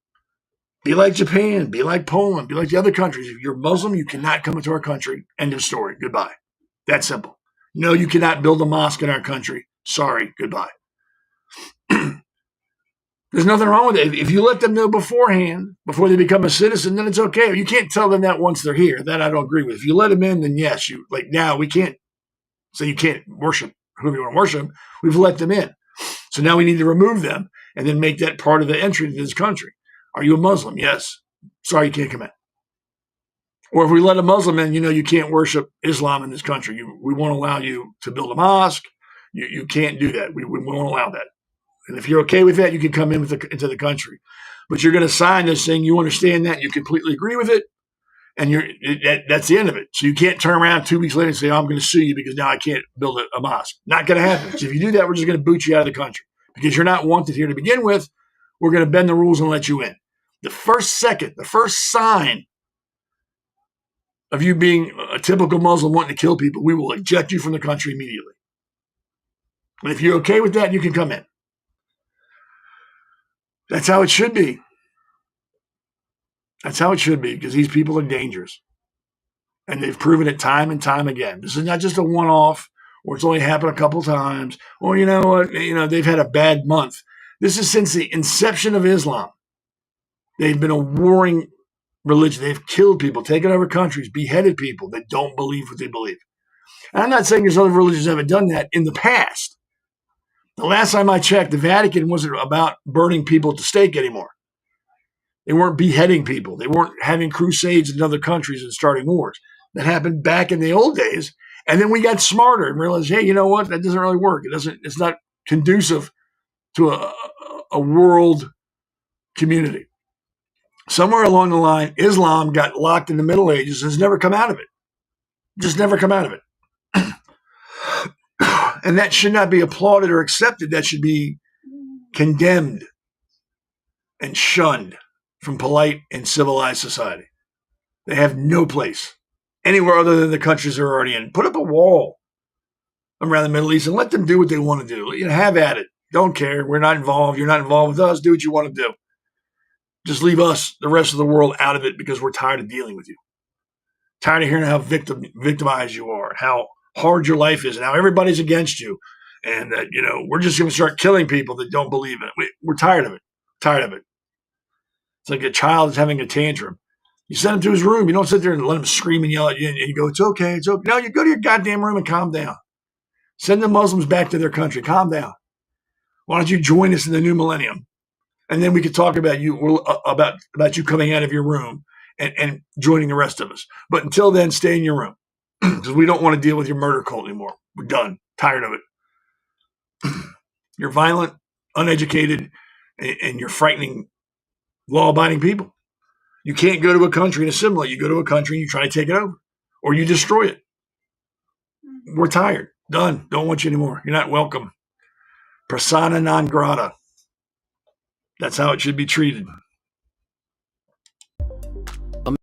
Be like Japan. Be like Poland. Be like the other countries. If you're Muslim, you cannot come into our country. End of story. Goodbye. That's simple. No, you cannot build a mosque in our country. Sorry. Goodbye. There's nothing wrong with it. If you let them know beforehand, before they become a citizen, then it's okay. You can't tell them that once they're here. That I don't agree with. If you let them in, then yes, you like now we can't say you can't worship whoever you want to worship. We've let them in. So now we need to remove them and then make that part of the entry to this country. Are you a Muslim? Yes. Sorry, you can't come in. Or if we let a Muslim in, you can't worship Islam in this country. We won't allow you to build a mosque. You can't do that. We won't allow that. And if you're okay with that, you can come into the country. But you're going to sign this thing. You understand that. You completely agree with it. And that's the end of it. So you can't turn around 2 weeks later and say, I'm going to sue you because now I can't build a mosque. Not going to happen. So if you do that, we're just going to boot you out of the country. Because you're not wanted here to begin with. We're going to bend the rules and let you in. The first sign of you being a typical Muslim wanting to kill people, we will eject you from the country immediately. And if you're okay with that, you can come in. That's how it should be. That's how it should be because these people are dangerous. And they've proven it time and time again. This is not just a one-off or it's only happened a couple times or you know what, they've had a bad month. This is since the inception of Islam. They've been a warring religion. They've killed people, taken over countries, beheaded people that don't believe what they believe. And I'm not saying there's other religions that haven't done that in the past. The last time I checked, the Vatican wasn't about burning people at the stake anymore. They weren't beheading people. They weren't having crusades in other countries and starting wars. That happened back in the old days. And then we got smarter and realized, hey, you know what? That doesn't really work. It's not conducive to a world community. Somewhere along the line, Islam got locked in the Middle Ages and has never come out of it. Just never come out of it. And that should not be applauded or accepted. That should be condemned and shunned from polite and civilized society. They have no place anywhere other than the countries they're already in. Put up a wall around the Middle East and let them do what they want to do. Have at it. Don't care. We're not involved. You're not involved with us. Do what you want to do. Just leave us, the rest of the world, out of it because we're tired of dealing with you. Tired of hearing how victimized you are and how hard your life is and how everybody's against you. And that, we're just going to start killing people that don't believe it. We're tired of it. Tired of it. It's like a child is having a tantrum. You send him to his room. You don't sit there and let him scream and yell at you and you go, it's okay, it's okay. No, you go to your goddamn room and calm down. Send the Muslims back to their country. Calm down. Why don't you join us in the new millennium? And then we could talk about you about you coming out of your room and joining the rest of us. But until then, stay in your room because we don't want to deal with your murder cult anymore. We're done. Tired of it. You're violent, uneducated, and you're frightening law-abiding people. You can't go to a country and assimilate. You go to a country and you try to take it over or you destroy it. We're tired. Done. Don't want you anymore. You're not welcome. Persona non grata. That's how it should be treated.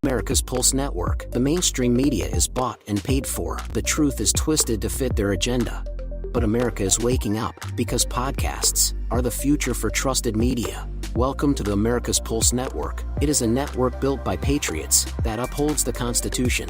America's Pulse Network. The mainstream media is bought and paid for. The truth is twisted to fit their agenda. But America is waking up because podcasts are the future for trusted media. Welcome to the America's Pulse Network. It is a network built by patriots that upholds the Constitution.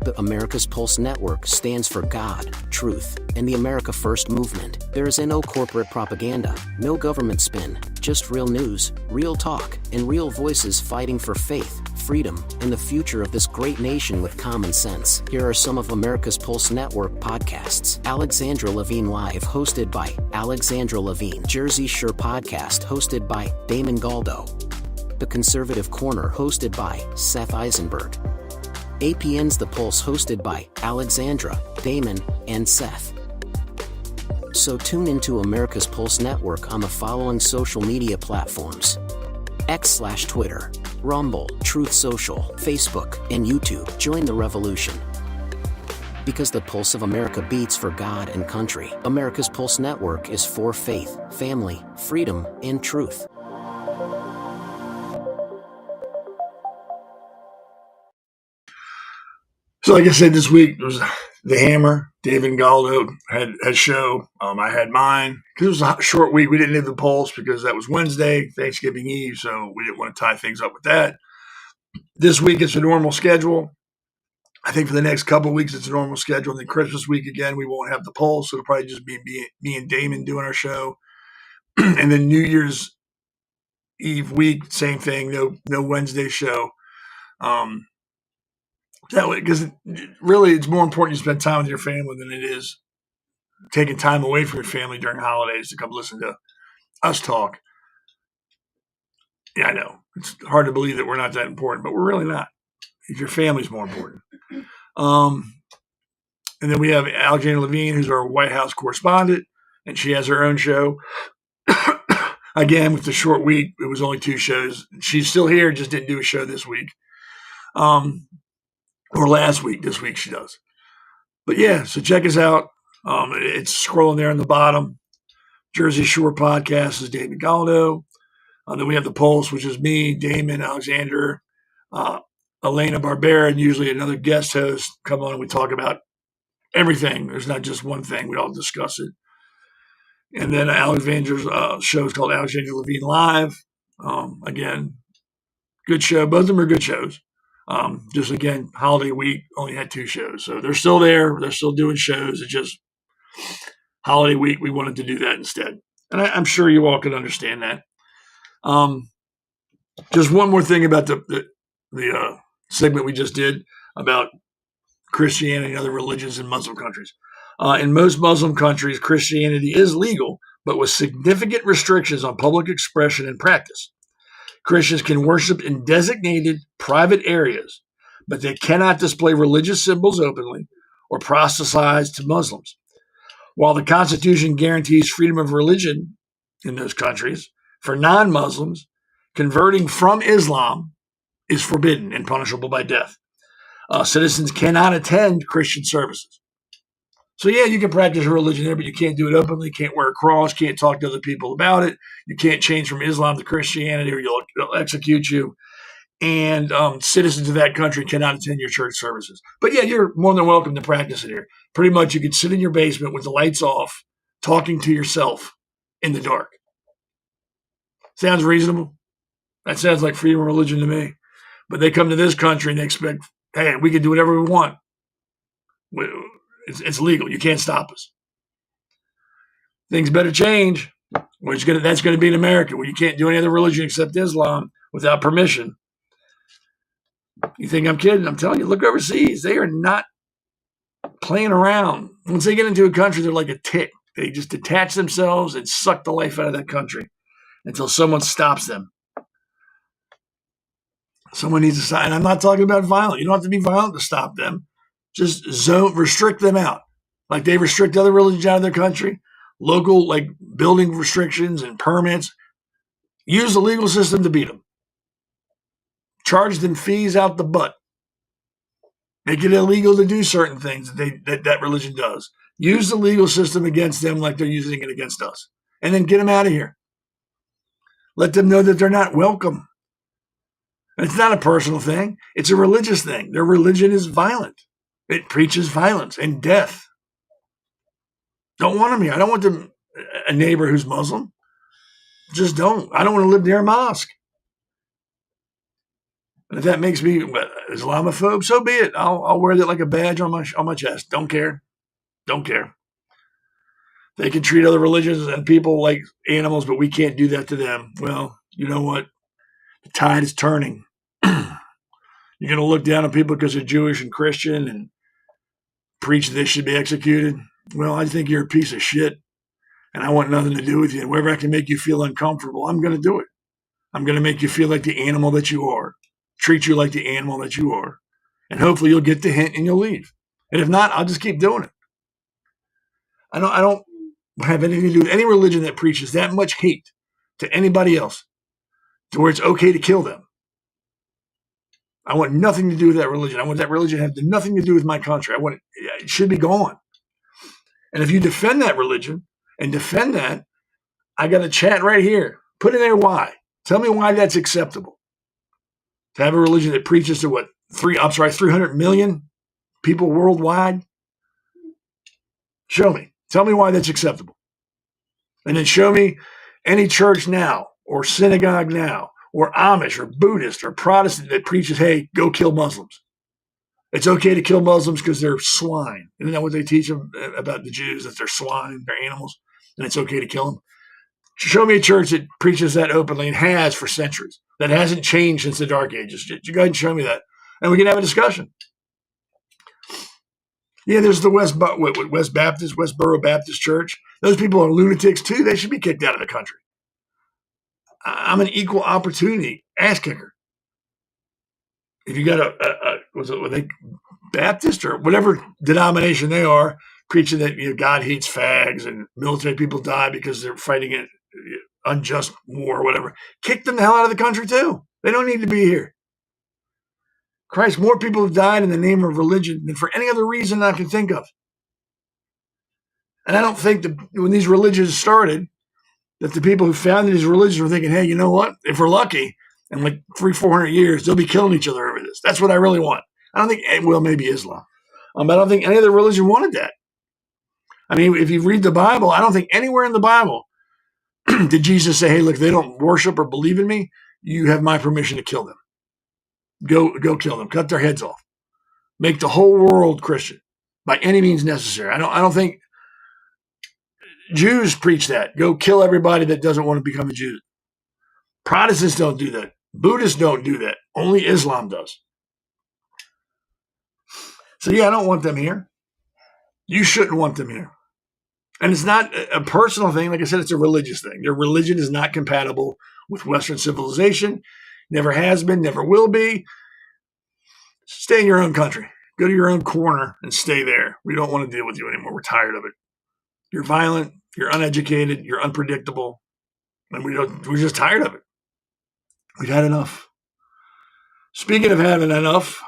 The America's Pulse Network stands for God, truth, and the America First movement. There is no corporate propaganda, no government spin, just real news, real talk, and real voices fighting for faith, freedom, and the future of this great nation with common sense. Here are some of America's Pulse Network podcasts. Alexandra Levine Live, hosted by Alexandra Levine. Jersey Shore Podcast, hosted by Damon Galdo. The Conservative Corner, hosted by Seth Eisenberg. APN's The Pulse, hosted by Alexandra, Damon, and Seth. So tune into America's Pulse Network on the following social media platforms: X/Twitter, Rumble, Truth Social, Facebook, and YouTube. Join the revolution. Because the pulse of America beats for God and country. America's Pulse Network is for faith, family, freedom, and truth. So like I said, this week was the Hammer. David Galdo had a show. I had mine. Because it was a short week, we didn't have the Pulse because that was Wednesday, Thanksgiving Eve, so we didn't want to tie things up with that. This week, it's a normal schedule. I think for the next couple of weeks, it's a normal schedule. And then Christmas week, again, we won't have the Pulse. So it'll probably just be me and Damon doing our show. And then New Year's Eve week, same thing. No Wednesday show. That way, because really, it's more important you spend time with your family than it is taking time away from your family during holidays to come listen to us talk. Yeah, I know. It's hard to believe that we're not that important, but we're really not. Your family's more important. And then we have Alexandra Levine, who's our White House correspondent, and she has her own show. Again, with the short week, it was only 2 shows. She's still here, just didn't do a show this week. Or last week. This week she does. But yeah, so check us out. It's scrolling there on the bottom. Jersey Shore Podcast is David Galdo. Then we have the Pulse, which is me, Damon, Alexander, Elena Barbera, and usually another guest host come on and we talk about everything. There's not just one thing. We all discuss it. And then Alexandra's show is called Alexandra Levine Live. Again, good show. Both of them are good shows. Just again, holiday week, only had 2 shows. So they're still there. They're still doing shows. It's just holiday week. We wanted to do that instead. And I'm sure you all can understand that. Just one more thing about the segment we just did about Christianity and other religions in Muslim countries. In most Muslim countries, Christianity is legal, but with significant restrictions on public expression and practice. Christians can worship in designated private areas, but they cannot display religious symbols openly or proselytize to Muslims. While the Constitution guarantees freedom of religion in those countries. For non-Muslims, converting from Islam is forbidden and punishable by death. Citizens cannot attend Christian services. So yeah, you can practice your religion there, but you can't do it openly, can't wear a cross, can't talk to other people about it. You can't change from Islam to Christianity or they'll execute you. And citizens of that country cannot attend your church services. But yeah, you're more than welcome to practice it here. Pretty much you could sit in your basement with the lights off, talking to yourself in the dark. Sounds reasonable? That sounds like freedom of religion to me. But they come to this country and they expect, hey, we can do whatever we want. It's legal. You can't stop us. Things better change. That's going to be in America, where you can't do any other religion except Islam without permission. You think I'm kidding? I'm telling you, look overseas. They are not playing around. Once they get into a country, they're like a tick. They just detach themselves and suck the life out of that country until someone stops them. Someone needs to stop. And I'm not talking about violent. You don't have to be violent to stop them. Just restrict them out. Like they restrict other religions out of their country. Local, like building restrictions and permits. Use the legal system to beat them. Charge them fees out the butt. Make it illegal to do certain things that religion does. Use the legal system against them like they're using it against us. And then get them out of here. Let them know that they're not welcome. And it's not a personal thing. It's a religious thing. Their religion is violent. It preaches violence and death. Don't want them here. I don't want a neighbor who's Muslim. Just don't. I don't want to live near a mosque. And if that makes me Islamophobe, so be it. I'll wear that like a badge on my chest. Don't care. Don't care. They can treat other religions and people like animals, but we can't do that to them. Well, you know what? The tide is turning. You're going to look down on people because they're Jewish and Christian and preach they should be executed. Well, I think you're a piece of shit, and I want nothing to do with you. And wherever I can make you feel uncomfortable, I'm going to do it. I'm going to make you feel like the animal that you are, treat you like the animal that you are, and hopefully you'll get the hint and you'll leave. And if not, I'll just keep doing it. I don't have anything to do with any religion that preaches that much hate to anybody else to where it's okay to kill them. I want nothing to do with that religion. I want that religion to have nothing to do with my country. It should be gone. And if you defend that religion and defend that, I got a chat right here. Put in there why. Tell me why that's acceptable. To have a religion that preaches to 300 million people worldwide? Show me. Tell me why that's acceptable. And then show me any church now or synagogue now or Amish or Buddhist or Protestant that preaches, hey, go kill Muslims. It's okay to kill Muslims because they're swine. Isn't that what they teach them about the Jews, that they're swine, they're animals, and it's okay to kill them? Show me a church that preaches that openly and has for centuries. That hasn't changed since the Dark Ages. You go ahead and show me that. And we can have a discussion. Yeah, there's the Westboro Baptist Church. Those people are lunatics too. They should be kicked out of the country. I'm an equal opportunity ass kicker. If you got were they Baptist or whatever denomination they are, preaching that God hates fags and military people die because they're fighting an unjust war or whatever, kick them the hell out of the country too. They don't need to be here. Christ, more people have died in the name of religion than for any other reason I can think of. And I don't think that when these religions started, that the people who founded these religions were thinking, hey, you know what? If we're lucky, in like 300-400 years, they'll be killing each other over this. That's what I really want. I don't think, well, maybe Islam. But I don't think any other religion wanted that. I mean, if you read the Bible, I don't think anywhere in the Bible did Jesus say, hey, look, if they don't worship or believe in me, you have my permission to kill them. Go kill them. Cut their heads off. Make the whole world Christian by any means necessary. I don't think Jews preach that. Go kill everybody that doesn't want to become a Jew. Protestants don't do that. Buddhists don't do that. Only Islam does. So yeah, I don't want them here. You shouldn't want them here. And it's not a personal thing. Like I said, it's a religious thing. Their religion is not compatible with Western civilization. Never has been, never will be. Stay in your own country. Go to your own corner and stay there. We don't want to deal with you anymore. We're tired of it. You're violent. You're uneducated. You're unpredictable. And we're just tired of it. We've had enough. Speaking of having enough,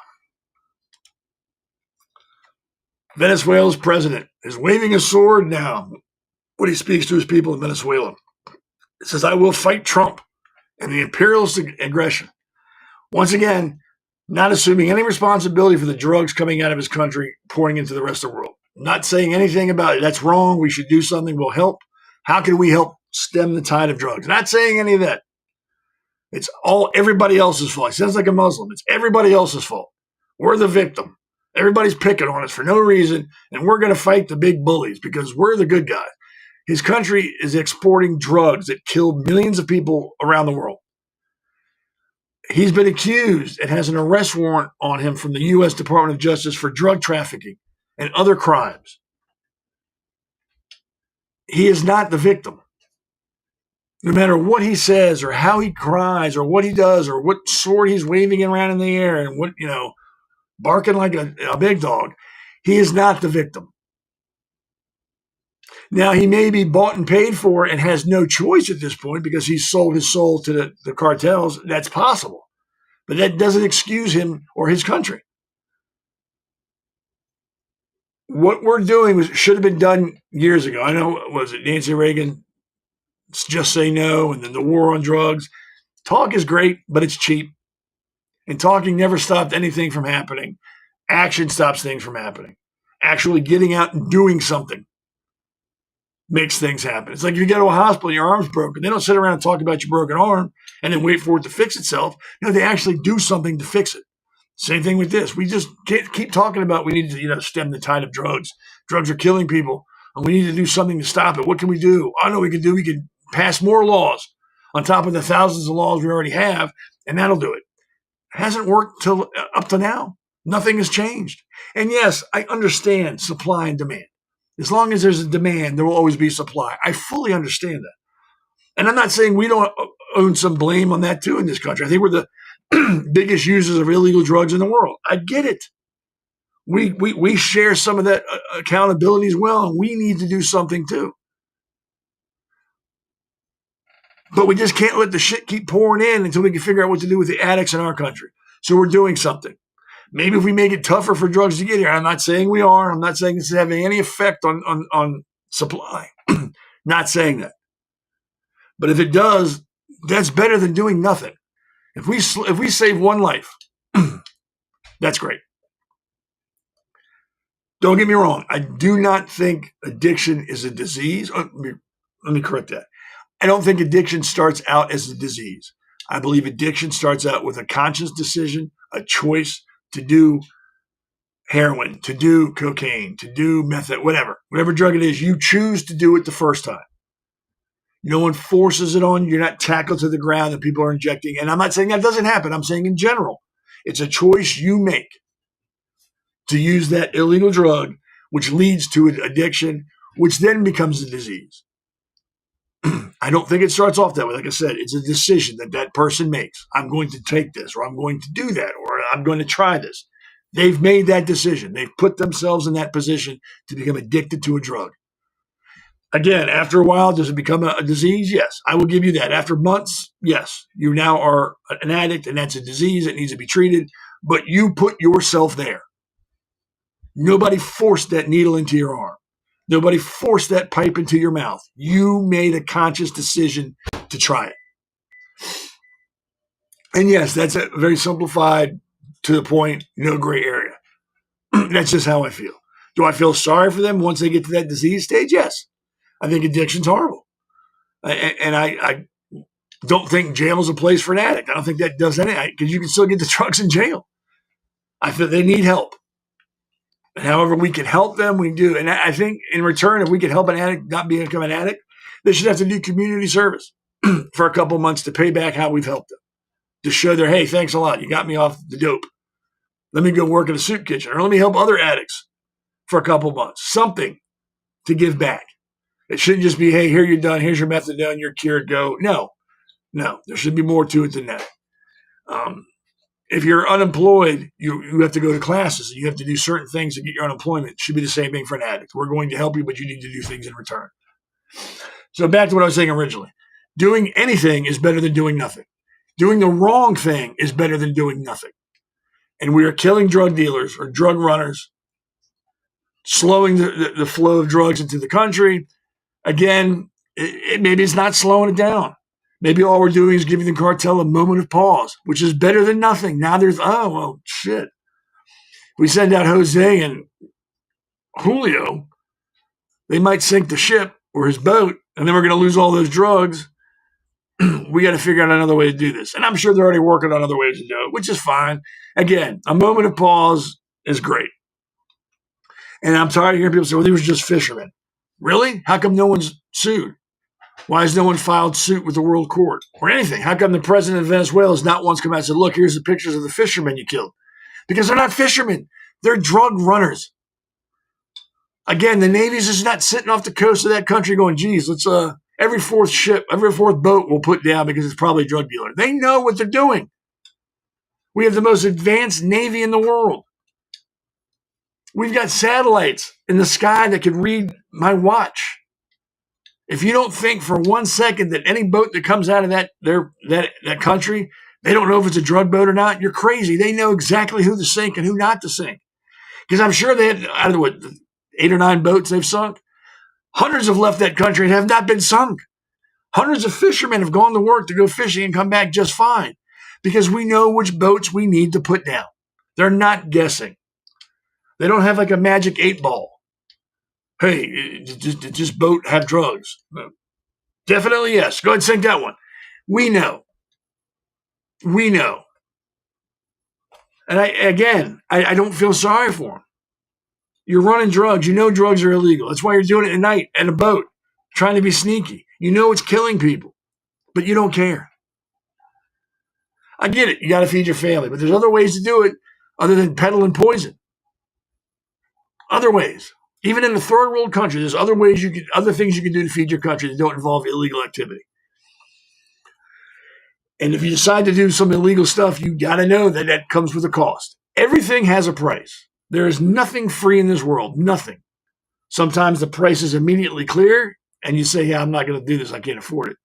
Venezuela's president is waving a sword now when he speaks to his people in Venezuela. It says, I will fight Trump and the imperialist aggression. Once again, not assuming any responsibility for the drugs coming out of his country, pouring into the rest of the world. Not saying anything about it. That's wrong. We should do something. We'll help. How can we help stem the tide of drugs? Not saying any of that. It's all everybody else's fault. He sounds like a Muslim. It's everybody else's fault. We're the victim. Everybody's picking on us for no reason, and we're going to fight the big bullies because we're the good guys. His country is exporting drugs that killed millions of people around the world. He's been accused and has an arrest warrant on him from the U.S. Department of Justice for drug trafficking and other crimes. He is not the victim. No matter what he says or how he cries or what he does or what sword he's waving around in the air and what, barking like a big dog, he is not the victim. Now, he may be bought and paid for and has no choice at this point because he's sold his soul to the cartels. That's possible. But that doesn't excuse him or his country. What we're doing should have been done years ago. I know, was it Nancy Reagan? Just say no, and then the war on drugs. Talk is great, but it's cheap. And talking never stopped anything from happening. Action stops things from happening. Actually getting out and doing something makes things happen. It's like if you go to a hospital, your arm's broken. They don't sit around and talk about your broken arm and then wait for it to fix itself. They actually do something to fix it. Same thing with this. We just can't keep talking about we need to stem the tide of drugs. Drugs are killing people, and we need to do something to stop it. What can we do? I know we can do. We can pass more laws on top of the thousands of laws we already have, and that'll do it. It hasn't worked up to now. Nothing has changed. And yes, I understand supply and demand. As long as there's a demand, there will always be supply. I fully understand that. And I'm not saying we don't own some blame on that too in this country. I think we're the biggest users of illegal drugs in the world. I get it. We share some of that accountability as well, and we need to do something too. But we just can't let the shit keep pouring in until we can figure out what to do with the addicts in our country. So we're doing something. Maybe if we make it tougher for drugs to get here. I'm not saying we are. I'm not saying this is having any effect on supply. Not saying that. But if it does, that's better than doing nothing. If we save one life, that's great. Don't get me wrong. I do not think addiction is a disease. Let me correct that. I don't think addiction starts out as a disease. I believe addiction starts out with a conscious decision, a choice to do heroin, to do cocaine, to do meth, whatever drug it is. You choose to do it the first time. No one forces it on you. You're not tackled to the ground and people are injecting. And I'm not saying that doesn't happen. I'm saying in general, it's a choice you make to use that illegal drug, which leads to an addiction, which then becomes a disease. I don't think it starts off that way. Like I said, it's a decision that person makes. I'm going to take this, or I'm going to do that, or I'm going to try this. They've made that decision. They've put themselves in that position to become addicted to a drug. Again, after a while, does it become a disease? Yes, I will give you that. After months, yes, you now are an addict, and that's a disease that needs to be treated, but you put yourself there. Nobody forced that needle into your arm. Nobody forced that pipe into your mouth. You made a conscious decision to try it. And yes, that's a very simplified, to the point, no gray area. That's just how I feel. Do I feel sorry for them once they get to that disease stage? Yes. I think addiction's horrible. And I don't think jail is a place for an addict. I don't think that does anything, because you can still get the drugs in jail. I feel they need help. And however we can help them, we do. And I think in return, if we can help an addict not become an addict, they should have to do community service for a couple months to pay back how we've helped them. To show their, hey, thanks a lot. You got me off the dope. Let me go work in a soup kitchen, or let me help other addicts for a couple months. Something to give back. It shouldn't just be, hey, here you're done. Here's your methadone. You're cured. Go. No. There should be more to it than that. If you're unemployed, you have to go to classes. You have to do certain things to get your unemployment. It should be the same thing for an addict. We're going to help you, but you need to do things in return. So back to what I was saying originally. Doing anything is better than doing nothing. Doing the wrong thing is better than doing nothing. And we are killing drug dealers or drug runners, slowing the flow of drugs into the country. Again, maybe it's not slowing it down. Maybe all we're doing is giving the cartel a moment of pause, which is better than nothing. Now there's, oh, well, shit. We send out Jose and Julio. They might sink the ship or his boat, and then we're going to lose all those drugs. We got to figure out another way to do this. And I'm sure they're already working on other ways to do it, which is fine. Again, a moment of pause is great. And I'm tired of hearing people say, well, they were just fishermen. Really? How come no one's sued? Why has no one filed suit with the World Court or anything? How come the president of Venezuela has not once come out and said, look, here's the pictures of the fishermen you killed? Because they're not fishermen. They're drug runners. Again, the Navy's just not sitting off the coast of that country going, geez, let's every fourth boat we'll put down because it's probably a drug dealer. They know what they're doing. We have the most advanced Navy in the world. We've got satellites in the sky that can read my watch. If you don't think for 1 second that any boat that comes out of that country, they don't know if it's a drug boat or not, you're crazy. They know exactly who to sink and who not to sink. Because I'm sure they had, out of what, 8 or 9 boats they've sunk, hundreds have left that country and have not been sunk. Hundreds of fishermen have gone to work to go fishing and come back just fine because we know which boats we need to put down. They're not guessing. They don't have like a magic 8-ball. Hey, does this boat have drugs? Definitely yes. Go ahead and sink that one. We know. And I don't feel sorry for them. You're running drugs. You know drugs are illegal. That's why you're doing it at night in a boat, trying to be sneaky. You know it's killing people, but you don't care. I get it. You got to feed your family, but there's other ways to do it other than peddling poison. Other ways. Even in a third world country, there's other things you can do to feed your country that don't involve illegal activity. And if you decide to do some illegal stuff, you got to know that that comes with a cost. Everything has a price. There is nothing free in this world. Nothing. Sometimes the price is immediately clear, and you say, yeah, I'm not going to do this. I can't afford it.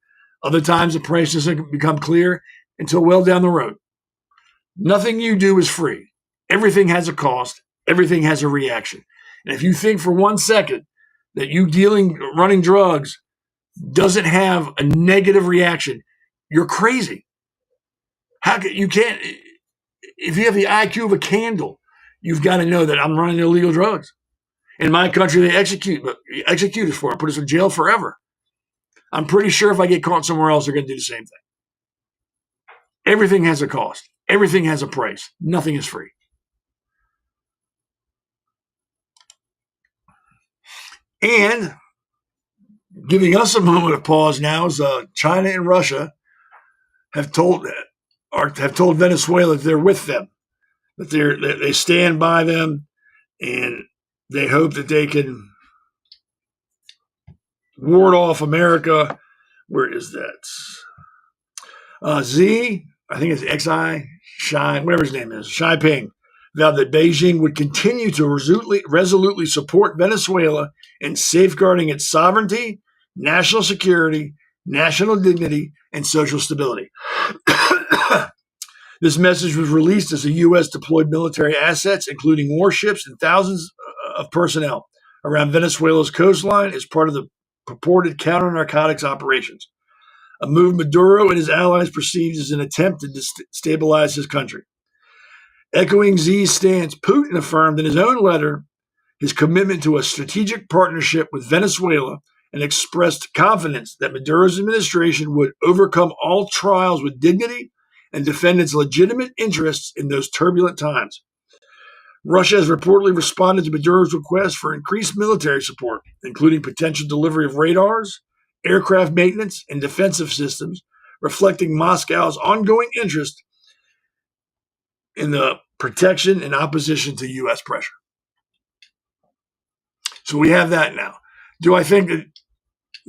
Other times the price doesn't become clear until well down the road. Nothing you do is free. Everything has a cost. Everything has a reaction. And if you think for 1 second that you running drugs doesn't have a negative reaction, you're crazy. You can't, if you have the IQ of a candle, you've got to know that I'm running illegal drugs. In my country, they execute us for it, put us in jail forever. I'm pretty sure if I get caught somewhere else, they're going to do the same thing. Everything has a cost. Everything has a price. Nothing is free. And giving us a moment of pause now is China and Russia have told Venezuela that they're with them, that they stand by them, and they hope that they can ward off America. Where is that? I think it's Xi, whatever his name is, Xi Jinping, vowed that Beijing would continue to resolutely support Venezuela in safeguarding its sovereignty, national security, national dignity, and social stability. This message was released as the U.S. deployed military assets, including warships and thousands of personnel, around Venezuela's coastline as part of the purported counter-narcotics operations, a move Maduro and his allies perceived as an attempt to destabilize his country. Echoing Xi's stance, Putin affirmed in his own letter his commitment to a strategic partnership with Venezuela and expressed confidence that Maduro's administration would overcome all trials with dignity and defend its legitimate interests in those turbulent times. Russia has reportedly responded to Maduro's request for increased military support, including potential delivery of radars, aircraft maintenance, and defensive systems, reflecting Moscow's ongoing interest in the protection and opposition to U.S. pressure. So we have that now. Do I think that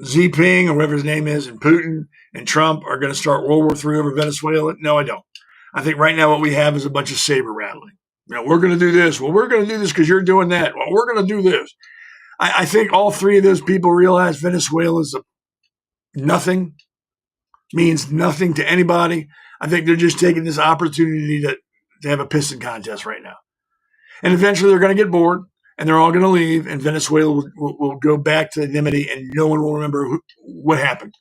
Xi Jinping, or whatever his name is, and Putin and Trump are going to start World War III over Venezuela? No, I don't. I think right now what we have is a bunch of saber rattling. We're going to do this. Well, we're going to do this because you're doing that. Well, we're going to do this. I think all three of those people realize Venezuela is nothing. means nothing to anybody. I think they're just taking this opportunity to have a pissing contest right now. And eventually they're going to get bored and they're all going to leave and Venezuela will go back to enmity and no one will remember what happened.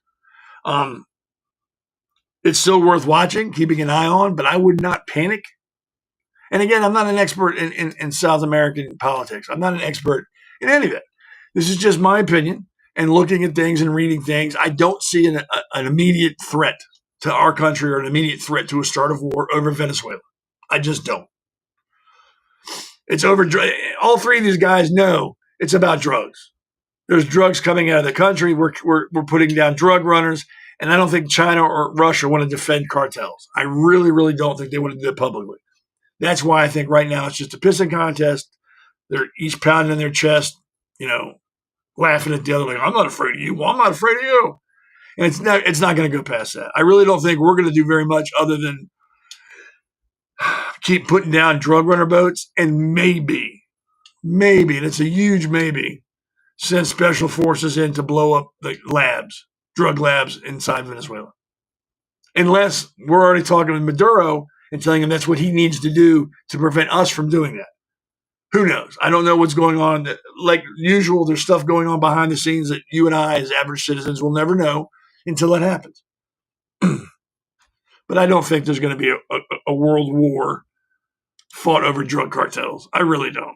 It's still worth watching, keeping an eye on, but I would not panic. And again, I'm not an expert in South American politics. I'm not an expert in any of it. This is just my opinion. And looking at things and reading things, I don't see an immediate threat to our country or an immediate threat to a start of war over Venezuela. I just don't. It's over. All three of these guys know it's about drugs. There's drugs coming out of the country. We're putting down drug runners. And I don't think China or Russia want to defend cartels. I really, really don't think they want to do it publicly. That's why I think right now it's just a pissing contest. They're each pounding their chest, laughing at the other, like, I'm not afraid of you. Well, I'm not afraid of you. And it's not going to go past that. I really don't think we're going to do very much other than keep putting down drug runner boats and maybe, and it's a huge maybe, send special forces in to blow up the drug labs inside Venezuela. Unless we're already talking with Maduro and telling him that's what he needs to do to prevent us from doing that. Who knows? I don't know what's going on. Like usual, there's stuff going on behind the scenes that you and I, as average citizens, will never know until it happens. But I don't think there's going to be a world war fought over drug cartels. I really don't.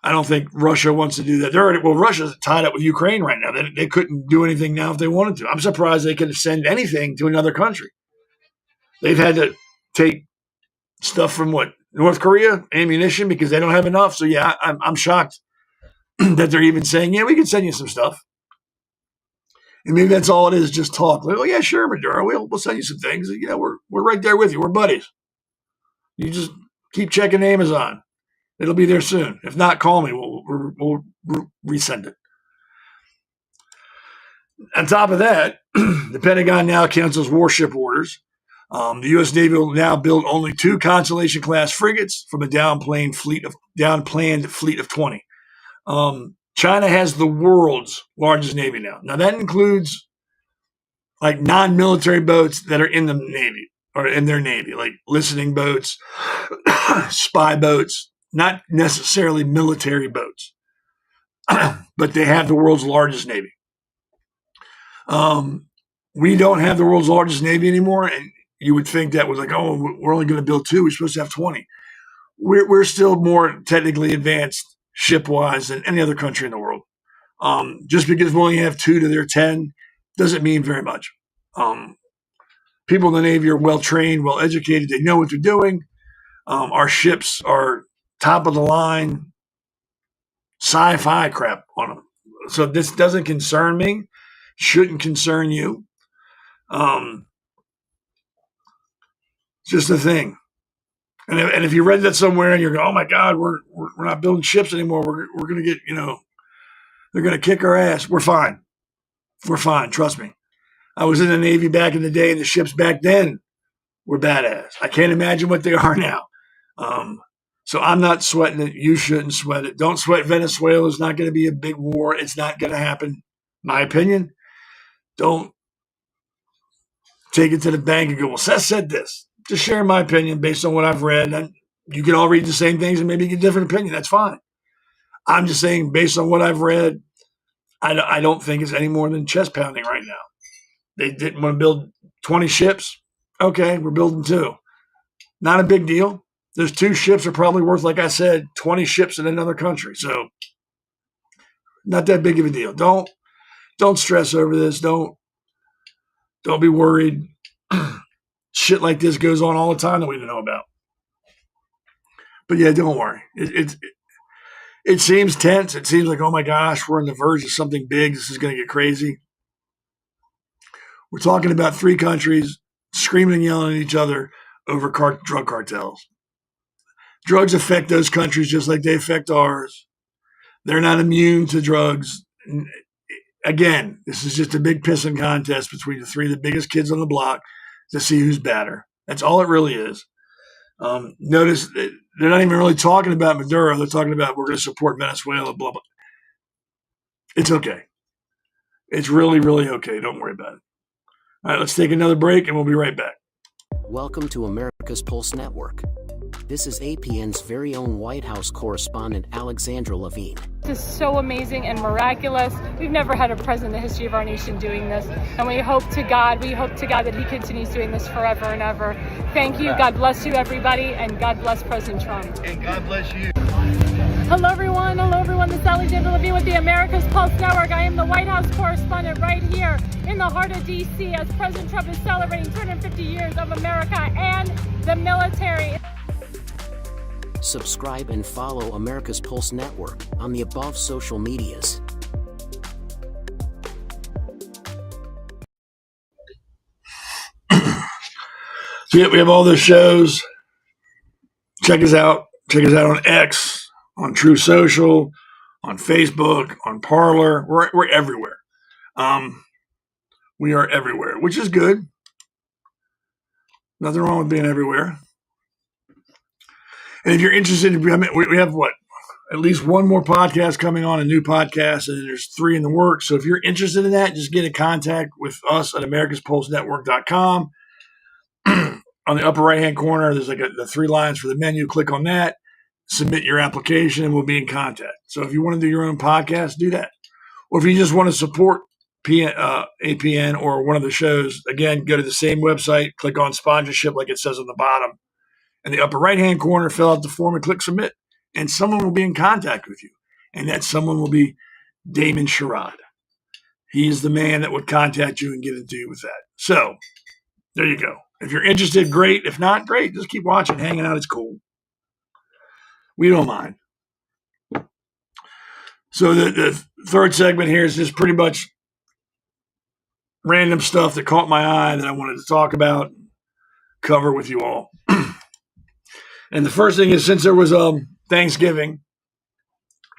I don't think Russia wants to do that. Russia's tied up with Ukraine right now. They couldn't do anything now if they wanted to. I'm surprised they could send anything to another country. They've had to take stuff from North Korea, ammunition, because they don't have enough. So yeah, I'm shocked that they're even saying, yeah, we can send you some stuff. And maybe that's all it is, just talk. Like, oh yeah, sure, Maduro, we'll send you some things. Yeah, we're right there with you. We're buddies. You just keep checking Amazon. It'll be there soon. If not, call me. We'll resend it. On top of that, the Pentagon now cancels warship orders. The U.S. Navy will now build only 2 Constellation-class frigates from a downplanned fleet of 20. China has the world's largest Navy now. Now, that includes like non-military boats that are in the Navy or in their Navy, like listening boats, spy boats, not necessarily military boats, but they have the world's largest Navy. We don't have the world's largest Navy anymore, and you would think that was like, oh, we're only going to build 2. We're supposed to have 20. We're still more technically advanced ship-wise than any other country in the world. Just because we only have 2 to their 10 doesn't mean very much. People in the Navy are well-trained, well-educated. They know what they're doing. Our ships are top of the line sci-fi crap on them. So this doesn't concern me. Shouldn't concern you. Just a thing. And if you read that somewhere and you're going, oh my God, we're not building ships anymore. We're going to get, they're going to kick our ass. We're fine. We're fine. Trust me. I was in the Navy back in the day, and the ships back then were badass. I can't imagine what they are now. So I'm not sweating it. You shouldn't sweat it. Don't sweat Venezuela. It's not going to be a big war. It's not going to happen. My opinion. Don't take it to the bank and go, well, Seth said this. Just share my opinion based on what I've read. And you can all read the same things and maybe get a different opinion. That's fine. I'm just saying, based on what I've read, I don't think it's any more than chest pounding right now. They didn't want to build 20 ships. Okay, we're building 2. Not a big deal. Those 2 ships are probably worth, like I said, 20 ships in another country. So not that big of a deal. Don't stress over this. Don't be worried. Shit like this goes on all the time that we don't know about. But yeah, don't worry. It seems tense. It seems like, oh my gosh, we're on the verge of something big. This is going to get crazy. We're talking about 3 countries screaming and yelling at each other over drug cartels. Drugs affect those countries just like they affect ours. They're not immune to drugs. Again, this is just a big pissing contest between the 3 of the biggest kids on the block to see who's badder. That's all it really is. Notice they're not even really talking about Maduro. They're talking about we're going to support Venezuela, blah, blah. It's okay. It's really, really okay. Don't worry about it. All right, let's take another break and we'll be right back. Welcome to America's Pulse Network. This is APN's very own White House correspondent, Alexandra Levine. This is so amazing and miraculous. We've never had a president in the history of our nation doing this. And we hope to God that he continues doing this forever and ever. Thank you. God bless you, everybody. And God bless President Trump. And God bless you. Hello, everyone. This is Alexandra Levine with the America's Pulse Network. I am the White House correspondent right here in the heart of D.C. as President Trump is celebrating 250 years of America and the military. Subscribe and follow America's Pulse Network on the above social medias. So yeah, we have all those shows. Check us out. Check us out on X, on True Social, on Facebook, on Parler. We're everywhere. We are everywhere, which is good. Nothing wrong with being everywhere. And if you're interested, we have at least one more podcast coming on, a new podcast, and there's 3 in the works. So if you're interested in that, just get in contact with us at americaspulsenetwork.com. On the upper right-hand corner, there's the 3 lines for the menu. Click on that, submit your application, and we'll be in contact. So if you want to do your own podcast, do that. Or if you just want to support APN or one of the shows, again, go to the same website, click on sponsorship like it says on the bottom. In the upper right-hand corner, fill out the form and click submit. And someone will be in contact with you. And that someone will be Damon Sherrod. He's the man that would contact you and get into you with that. So there you go. If you're interested, great. If not, great. Just keep watching, hanging out. It's cool. We don't mind. So the third segment here is just pretty much random stuff that caught my eye that I wanted to talk about, cover with you all. And the first thing is, since there was Thanksgiving,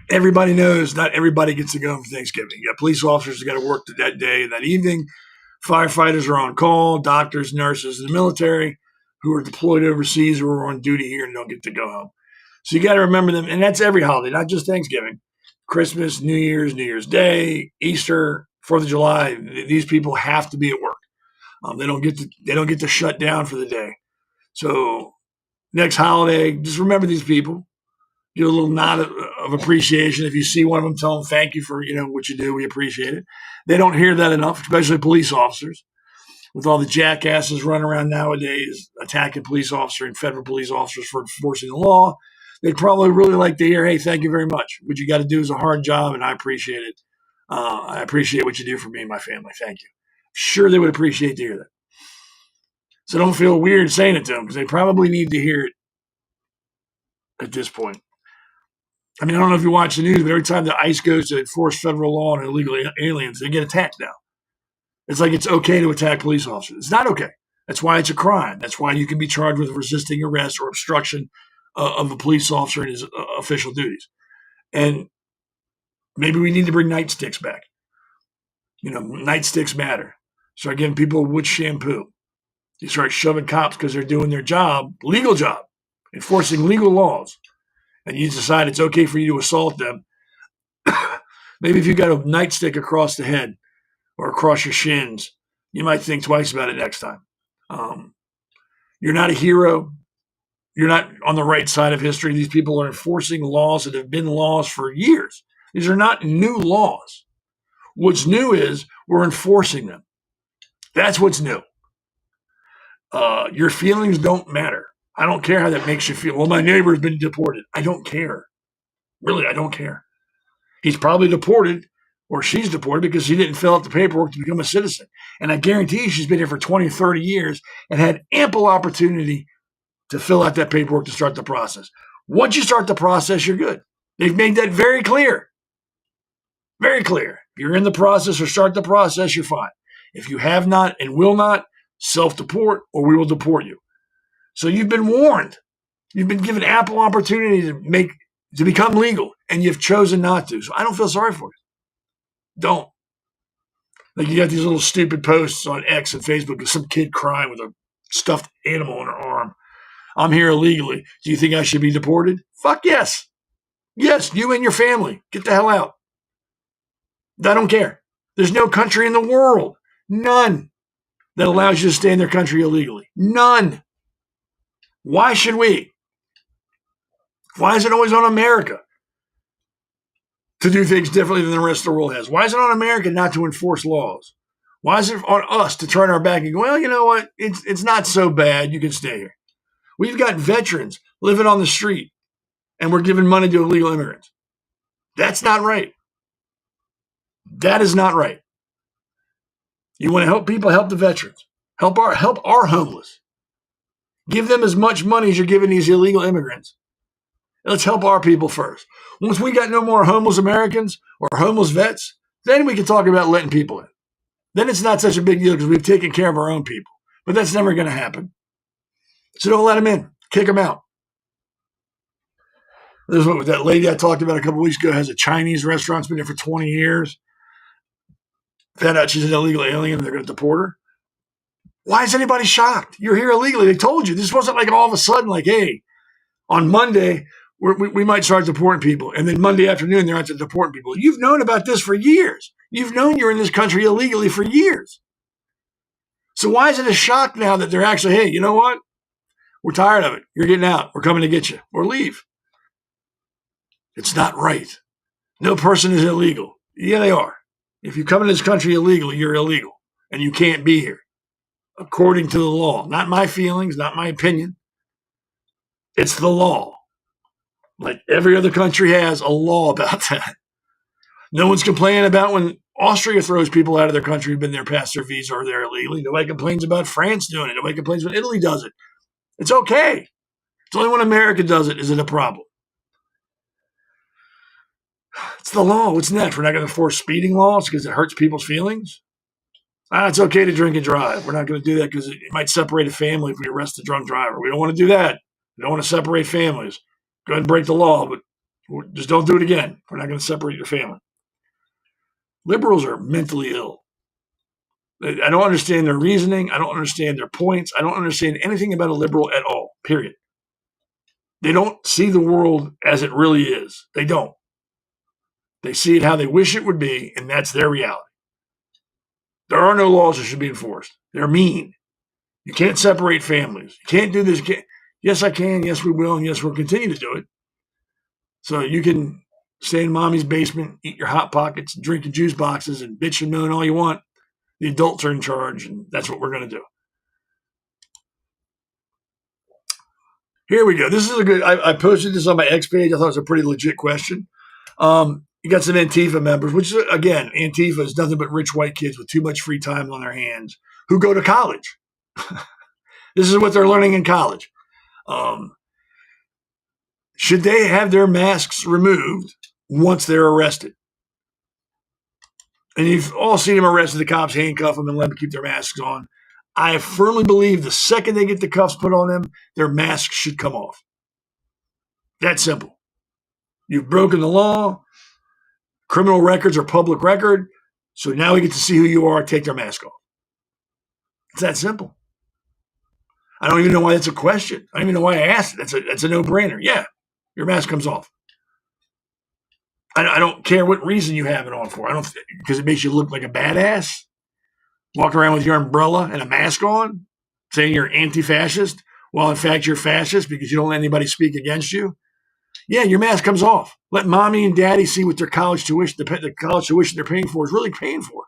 everybody knows not everybody gets to go for Thanksgiving. You got police officers that got to work that day and that evening. Firefighters are on call, doctors, nurses in the military who are deployed overseas or are on duty here and don't get to go home. So you got to remember them. And that's every holiday, not just Thanksgiving. Christmas, New Year's Day, Easter, 4th of July. These people have to be at work. They don't get to shut down for the day. So next holiday, just remember these people. Give a little nod of appreciation. If you see one of them, tell them thank you for what you do. We appreciate it. They don't hear that enough, especially police officers. With all the jackasses running around nowadays, attacking police officers and federal police officers for enforcing the law, they'd probably really like to hear, hey, thank you very much. What you got to do is a hard job, and I appreciate it. I appreciate what you do for me and my family. Thank you. Sure, they would appreciate to hear that. So don't feel weird saying it to them, because they probably need to hear it at this point. I mean, I don't know if you watch the news, but every time the ICE goes to enforce federal law on illegal aliens, they get attacked now. It's like it's okay to attack police officers. It's not okay. That's why it's a crime. That's why you can be charged with resisting arrest or obstruction of a police officer in his official duties. And maybe we need to bring nightsticks back. Nightsticks matter. Start giving people wood shampoo. You start shoving cops because they're doing their job, legal job, enforcing legal laws. And you decide it's okay for you to assault them. Maybe if you got a nightstick across the head or across your shins, you might think twice about it next time. You're not a hero. You're not on the right side of history. These people are enforcing laws that have been laws for years. These are not new laws. What's new is we're enforcing them. That's what's new. Your feelings don't matter. I don't care how that makes you feel. Well, my neighbor's been deported. I don't care. Really, I don't care. He's probably deported or she's deported because she didn't fill out the paperwork to become a citizen. And I guarantee you she's been here for 20 or 30 years and had ample opportunity to fill out that paperwork to start the process. Once you start the process, you're good. They've made that very clear. Very clear. If you're in the process or start the process, you're fine. If you have not and will not, self-deport or we will deport you. So you've been warned. You've been given ample opportunity to become legal, and you've chosen not to. So I don't feel sorry for you. Don't. Like you got these little stupid posts on X and Facebook of some kid crying with a stuffed animal in her arm. I'm here illegally. Do you think I should be deported? Fuck yes. Yes, you and your family. Get the hell out. I don't care. There's no country in the world. None. that allows you to stay in their country illegally? None. Why should we? Why is it always on America to do things differently than the rest of the world has? Why is it on America not to enforce laws? Why is it on us to turn our back and go, well, you know what? It's not so bad. You can stay here. We've got veterans living on the street, and we're giving money to illegal immigrants. That's not right. That is not right. You want to help people, help the veterans. Help our homeless. Give them as much money as you're giving these illegal immigrants. Let's help our people first. Once we got no more homeless Americans or homeless vets, then we can talk about letting people in. Then it's not such a big deal because we've taken care of our own people. But that's never going to happen. So don't let them in. Kick them out. This is what that lady I talked about a couple of weeks ago has a Chinese restaurant. It's been there for 20 years. Found out she's an illegal alien and they're going to deport her. Why is anybody shocked? You're here illegally. They told you. This wasn't like all of a sudden like, hey, on Monday, we might start deporting people. And then Monday afternoon, they're out to deporting people. You've known about this for years. You've known you're in this country illegally for years. So why is it a shock now that they're actually, hey, you know what? We're tired of it. You're getting out. We're coming to get you. Or leave. It's not right. No person is illegal. Yeah, they are. If you come in this country illegally, you're illegal. And you can't be here. According to the law. Not my feelings, not my opinion. It's the law. Like every other country has a law about that. No one's complaining about when Austria throws people out of their country who've been there past their visa or they're illegally. Nobody complains about France doing it. Nobody complains when Italy does it. It's okay. It's only when America does it is it a problem. It's the law. What's next? We're not going to enforce speeding laws because it hurts people's feelings? It's okay to drink and drive. We're not going to do that because it might separate a family if we arrest a drunk driver. We don't want to do that. We don't want to separate families. Go ahead and break the law, but just don't do it again. We're not going to separate your family. Liberals are mentally ill. I don't understand their reasoning. I don't understand their points. I don't understand anything about a liberal at all, period. They don't see the world as it really is. They don't. They see it how they wish it would be, and that's their reality. There are no laws that should be enforced. They're mean. You can't separate families. You can't do this. You can't. Yes, I can. Yes, we will. And yes, we'll continue to do it. So you can stay in mommy's basement, eat your Hot Pockets, drink your juice boxes, and bitch and moan all you want. The adults are in charge, and that's what we're going to do. Here we go. This is a good, I posted this on my X page. I thought it was a pretty legit question. You got some Antifa members, which, again, Antifa is nothing but rich white kids with too much free time on their hands who go to college. This is what they're learning in college. Should they have their masks removed once they're arrested? And you've all seen them arrested. The cops handcuff them and let them keep their masks on. I firmly believe the second they get the cuffs put on them, their masks should come off. That simple. You've broken the law. Criminal records are public record. So now we get to see who you are. Take their mask off. It's that simple. I don't even know why that's a question. I don't even know why I asked it. That's a no-brainer. Yeah, your mask comes off. I don't care what reason you have it on for. Because it makes you look like a badass. Walk around with your umbrella and a mask on, saying you're anti-fascist, while in fact you're fascist because you don't let anybody speak against you. Yeah, your mask comes off. Let mommy and daddy see what their college tuition, the college tuition they're paying for is really paying for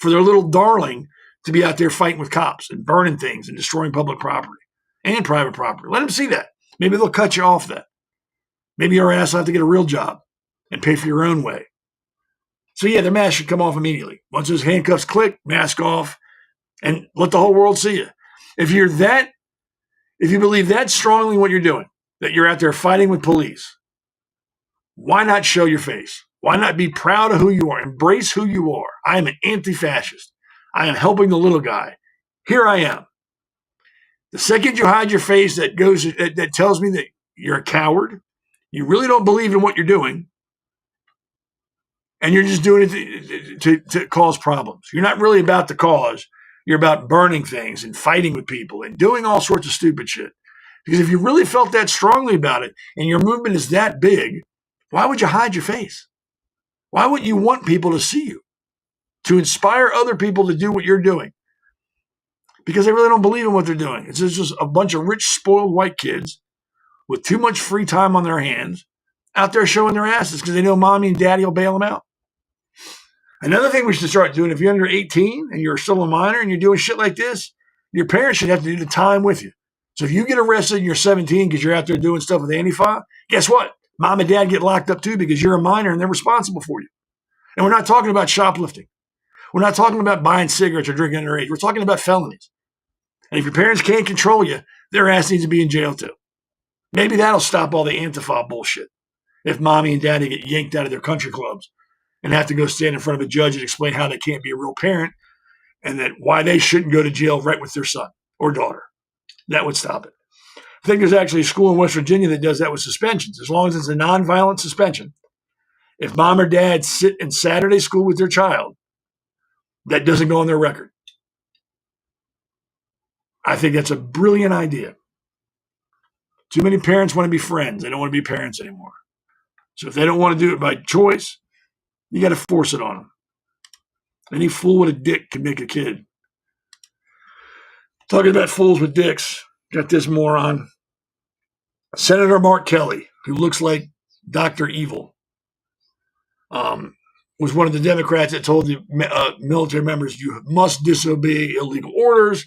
their little darling to be out there fighting with cops and burning things and destroying public property and private property. Let them see that. Maybe they'll cut you off that. Maybe your ass will have to get a real job and pay for your own way. So yeah, their mask should come off immediately. Once those handcuffs click, mask off, and let the whole world see you. If you believe that strongly in what you're doing, that you're out there fighting with police, why not show your face? Why not be proud of who you are? Embrace who you are. I am an anti-fascist. I am helping the little guy. Here I am. The second you hide your face, that tells me that you're a coward. You really don't believe in what you're doing. And you're just doing it to cause problems. You're not really about the cause. You're about burning things and fighting with people and doing all sorts of stupid shit. Because if you really felt that strongly about it and your movement is that big, why would you hide your face? Why wouldn't you want people to see you? To inspire other people to do what you're doing. because they really don't believe in what they're doing. It's just a bunch of rich, spoiled white kids with too much free time on their hands out there showing their asses because they know mommy and daddy will bail them out. Another thing we should start doing, if you're under 18 and you're still a minor and you're doing shit like this, your parents should have to do the time with you. So if you get arrested and you're 17 because you're out there doing stuff with Antifa, guess what? Mom and dad get locked up too because you're a minor and they're responsible for you. And we're not talking about shoplifting. We're not talking about buying cigarettes or drinking underage. We're talking about felonies. And if your parents can't control you, their ass needs to be in jail too. Maybe that'll stop all the Antifa bullshit. If mommy and daddy get yanked out of their country clubs and have to go stand in front of a judge and explain how they can't be a real parent and that why they shouldn't go to jail right with their son or daughter. That would stop it. I think there's actually a school in West Virginia that does that with suspensions, as long as it's a nonviolent suspension. If mom or dad sit in Saturday school with their child, that doesn't go on their record. I think that's a brilliant idea. Too many parents want to be friends. They don't want to be parents anymore. So if they don't want to do it by choice, you got to force it on them. Any fool with a dick can make a kid. Talking about fools with dicks, got this moron. Senator Mark Kelly, who looks like Dr. Evil, was one of the Democrats that told the military members, you must disobey illegal orders.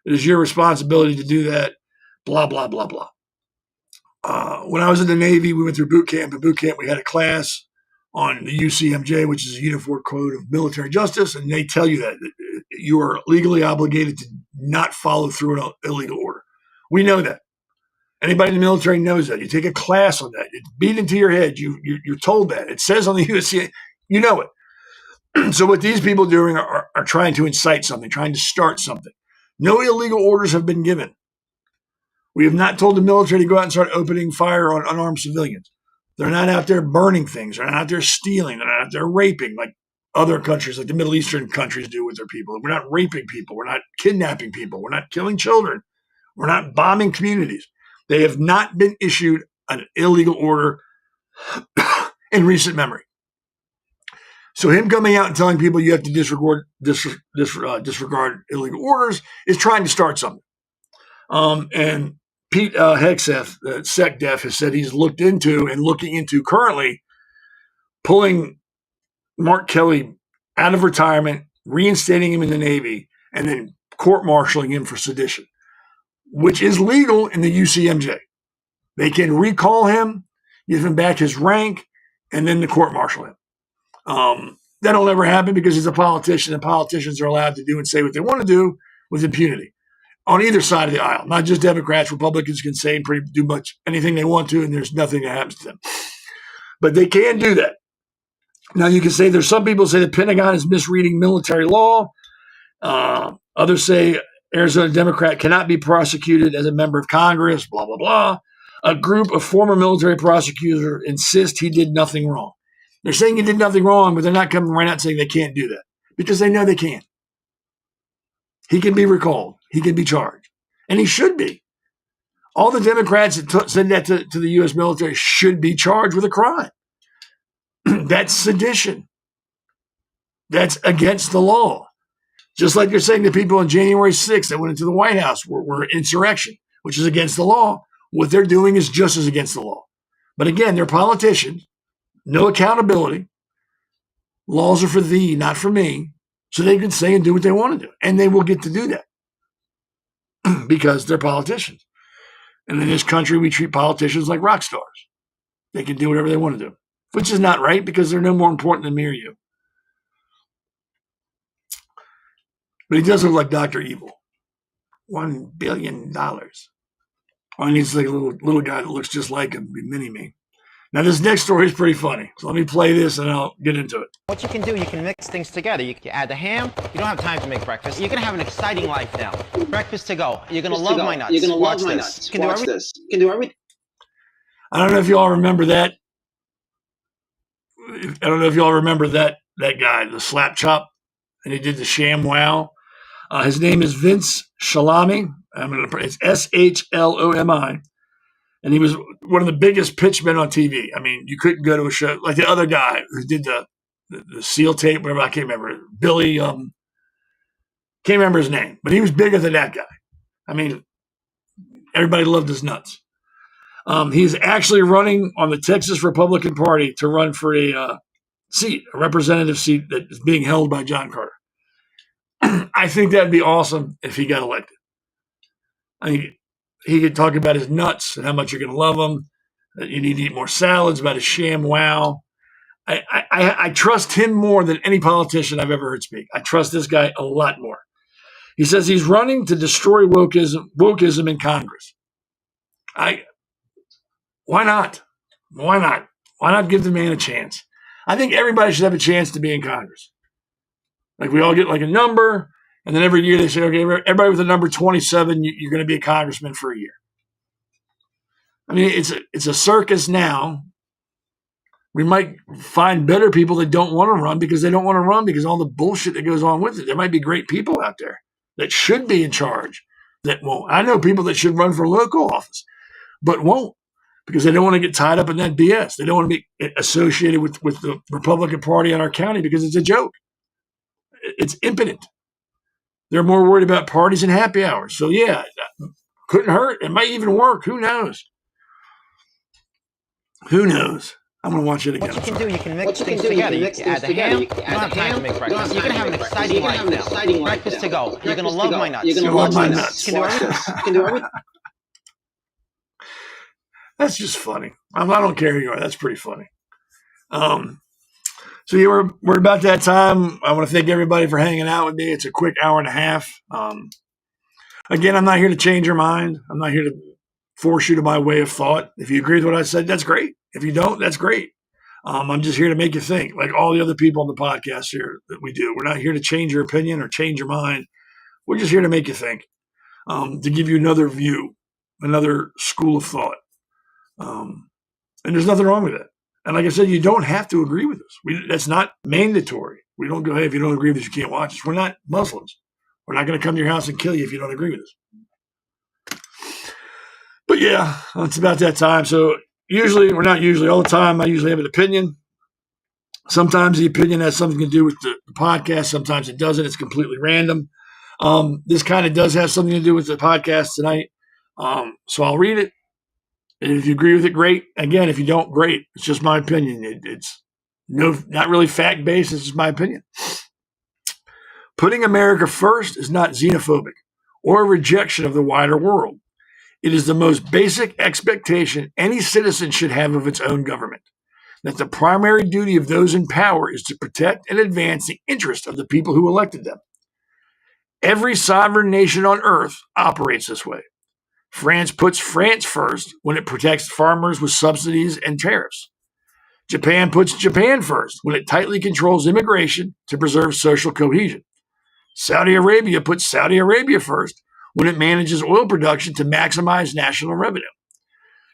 It is your responsibility to do that, blah, blah, blah, blah. When I was in the Navy, we went through boot camp. In boot camp, we had a class on the UCMJ, which is a Uniform Code of Military Justice, and they tell you that you are legally obligated to not follow through an illegal order. We know that. Anybody in the military knows that. You take a class on that. It's beat into your head. You're told that. It says on the USC, you know it. So what these people doing are trying to incite something, trying to start something. No illegal orders have been given. We have not told the military to go out and start opening fire on unarmed civilians. They're not out there burning things. They're not out there stealing. They're not out there raping like other countries, like the Middle Eastern countries do with their people. We're not raping people. We're not kidnapping people. We're not killing children. We're not bombing communities. They have not been issued an illegal order in recent memory. So him coming out and telling people you have to disregard illegal orders is trying to start something. And Pete Hegseth, the SecDef, has said he's looking into currently pulling Mark Kelly out of retirement, reinstating him in the Navy, and then court-martialing him for sedition, which is legal in the UCMJ. They can recall him, give him back his rank, and then the court-martial him. That'll never happen because he's a politician, and politicians are allowed to do and say what they want to do with impunity on either side of the aisle. Not just Democrats. Republicans can say and do much anything they want to, and there's nothing that happens to them. But they can do that. Now, you can say there's some people say the Pentagon is misreading military law. Others say Arizona Democrat cannot be prosecuted as a member of Congress, blah, blah, blah. A group of former military prosecutors insist he did nothing wrong. They're saying he did nothing wrong, but they're not coming right out saying they can't do that because they know they can. He can be recalled. He can be charged. And he should be. All the Democrats that said that to the U.S. military should be charged with a crime. That's sedition. That's against the law. Just like you're saying to people on January 6th that went into the White House were insurrection, which is against the law. What they're doing is just as against the law. But again, they're politicians. No accountability. Laws are for thee, not for me. So they can say and do what they want to do. And they will get to do that because they're politicians. And in this country, we treat politicians like rock stars. They can do whatever they want to do, which is not right because they're no more important than me or you. But he does look like Dr. Evil. $1 billion. All he needs is like a little guy that looks just like him, be mini-me. Now, this next story is pretty funny. So let me play this and I'll get into it. What you can do, you can mix things together. You add the ham. You don't have time to make breakfast. You're going to have an exciting life now. Breakfast to go. You're going to love my nuts. You're going to love my nuts. nuts. Watch this. You can do everything. I don't know if you all remember that. I don't know if you all remember that guy, the slap chop, and he did the sham wow. His name is Vince Shalomi. It's Shlomi. And he was one of the biggest pitchmen on TV. I mean, you couldn't go to a show like the other guy who did the seal tape, whatever, I can't remember. Billy, Can't remember his name, but he was bigger than that guy. I mean, everybody loved his nuts. He's actually running on the Texas Republican Party to run for a representative seat that is being held by John Carter. I think that'd be awesome if he got elected. I mean, he could talk about his nuts and how much you're going to love him, that you need to eat more salads, about his sham wow. I trust him more than any politician I've ever heard speak. I trust this guy a lot more. He says he's running to destroy wokeism in Congress. Why not? Why not? Why not give the man a chance? I think everybody should have a chance to be in Congress. Like we all get like a number, and then every year they say, okay, everybody with a number 27, you're going to be a congressman for a year. I mean, it's a circus now. We might find better people that don't want to run because they don't want to run because all the bullshit that goes on with it. There might be great people out there that should be in charge that won't. I know people that should run for local office but won't because they don't want to get tied up in that BS. They don't want to be associated with the Republican Party in our county because it's a joke. It's impotent. They're more worried about parties and happy hours. So, yeah, couldn't hurt. It might even work. Who knows? Who knows? I'm going to watch it again. What you can do, you can mix things together. You can add the ham. You don't have time to make breakfast. You're going to have an exciting life now. Breakfast to go. You're going to love my nuts. You're going to love my nuts. You can do everything. That's just funny. I don't care who you are. That's pretty funny. So yeah, we're about that time. I want to thank everybody for hanging out with me. It's a quick hour and a half. Again, I'm not here to change your mind. I'm not here to force you to my way of thought. If you agree with what I said, that's great. If you don't, that's great. I'm just here to make you think, like all the other people on the podcast here that we do. We're not here to change your opinion or change your mind. We're just here to make you think, to give you another view, another school of thought. And there's nothing wrong with that. And like I said, you don't have to agree with us. That's not mandatory. We don't go, hey, if you don't agree with us, you can't watch us. We're not Muslims. We're not going to come to your house and kill you if you don't agree with us. But yeah, it's about that time. So all the time, I usually have an opinion. Sometimes the opinion has something to do with the podcast. Sometimes it doesn't. It's completely random. This kind of does have something to do with the podcast tonight. So I'll read it. And if you agree with it, great. Again, if you don't, great. It's just my opinion. It's not really fact-based. It's just my opinion. Putting America first is not xenophobic or a rejection of the wider world. It is the most basic expectation any citizen should have of its own government, that the primary duty of those in power is to protect and advance the interest of the people who elected them. Every sovereign nation on earth operates this way. France puts France first when it protects farmers with subsidies and tariffs. Japan puts Japan first when it tightly controls immigration to preserve social cohesion. Saudi Arabia puts Saudi Arabia first when it manages oil production to maximize national revenue.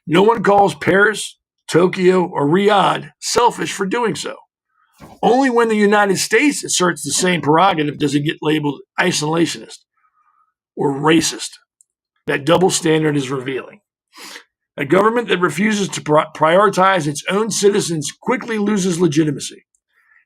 No one calls Paris, Tokyo, or Riyadh selfish for doing so. Only when the United States asserts the same prerogative does it get labeled isolationist or racist. That double standard is revealing. A government that refuses to prioritize its own citizens quickly loses legitimacy.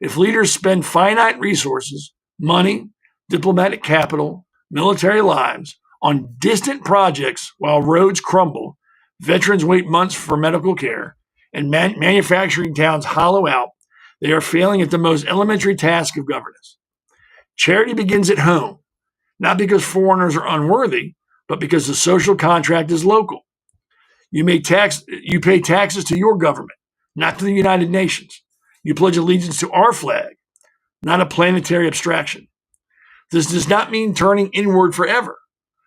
If leaders spend finite resources, money, diplomatic capital, military lives on distant projects while roads crumble, veterans wait months for medical care, and manufacturing towns hollow out, they are failing at the most elementary task of governance. Charity begins at home, not because foreigners are unworthy, but because the social contract is local. You pay taxes to your government, not to the United Nations. You pledge allegiance to our flag, not a planetary abstraction. This does not mean turning inward forever.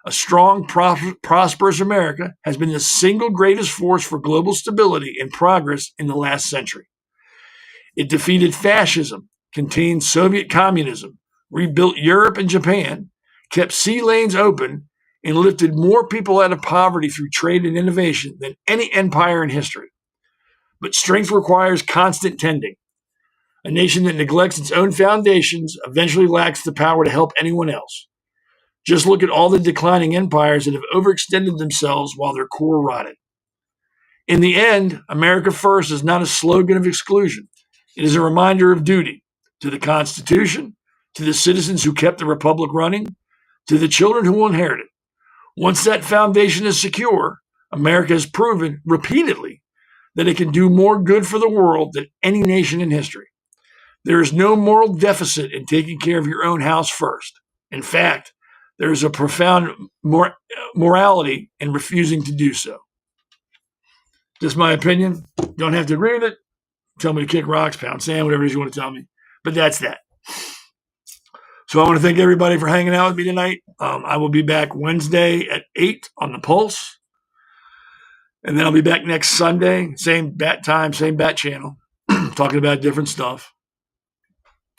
A strong, prosperous America has been the single greatest force for global stability and progress in the last century. It defeated fascism, contained Soviet communism, rebuilt Europe and Japan, kept sea lanes open, and lifted more people out of poverty through trade and innovation than any empire in history. But strength requires constant tending. A nation that neglects its own foundations eventually lacks the power to help anyone else. Just look at all the declining empires that have overextended themselves while their core rotted. In the end, America First is not a slogan of exclusion. It is a reminder of duty to the Constitution, to the citizens who kept the Republic running, to the children who will inherit it. Once that foundation is secure, America has proven repeatedly that it can do more good for the world than any nation in history. There is no moral deficit in taking care of your own house first. In fact, there is a profound morality in refusing to do so. Just my opinion. Don't have to agree with it. Tell me to kick rocks, pound sand, whatever it is you want to tell me. But that's that. So I want to thank everybody for hanging out with me tonight. I will be back Wednesday at 8 on the Pulse. And then I'll be back next Sunday, same bat time, same bat channel, talking about different stuff.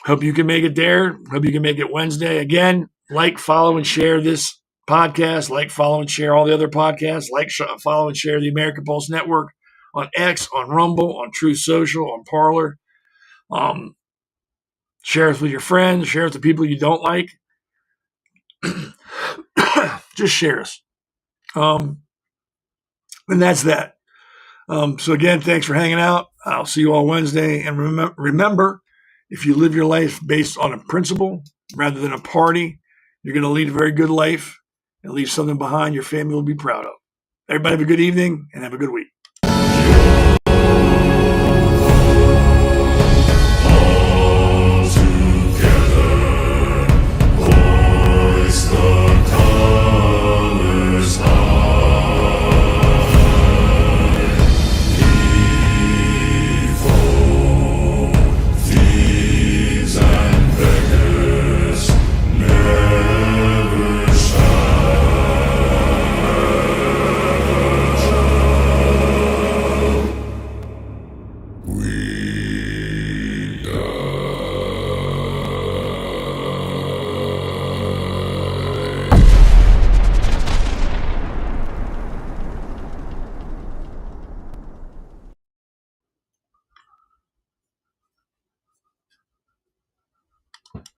Hope you can make it there. Hope you can make it Wednesday. Again, like, follow, and share this podcast. Like, follow, and share all the other podcasts. Like, follow, and share the American Pulse Network on X, on Rumble, on Truth Social, on Parler. Share it with your friends. Share it with people you don't like. Just share us. And that's that. So again, thanks for hanging out. I'll see you all Wednesday. And remember, if you live your life based on a principle rather than a party, you're going to lead a very good life and leave something behind your family will be proud of. Everybody have a good evening and have a good week.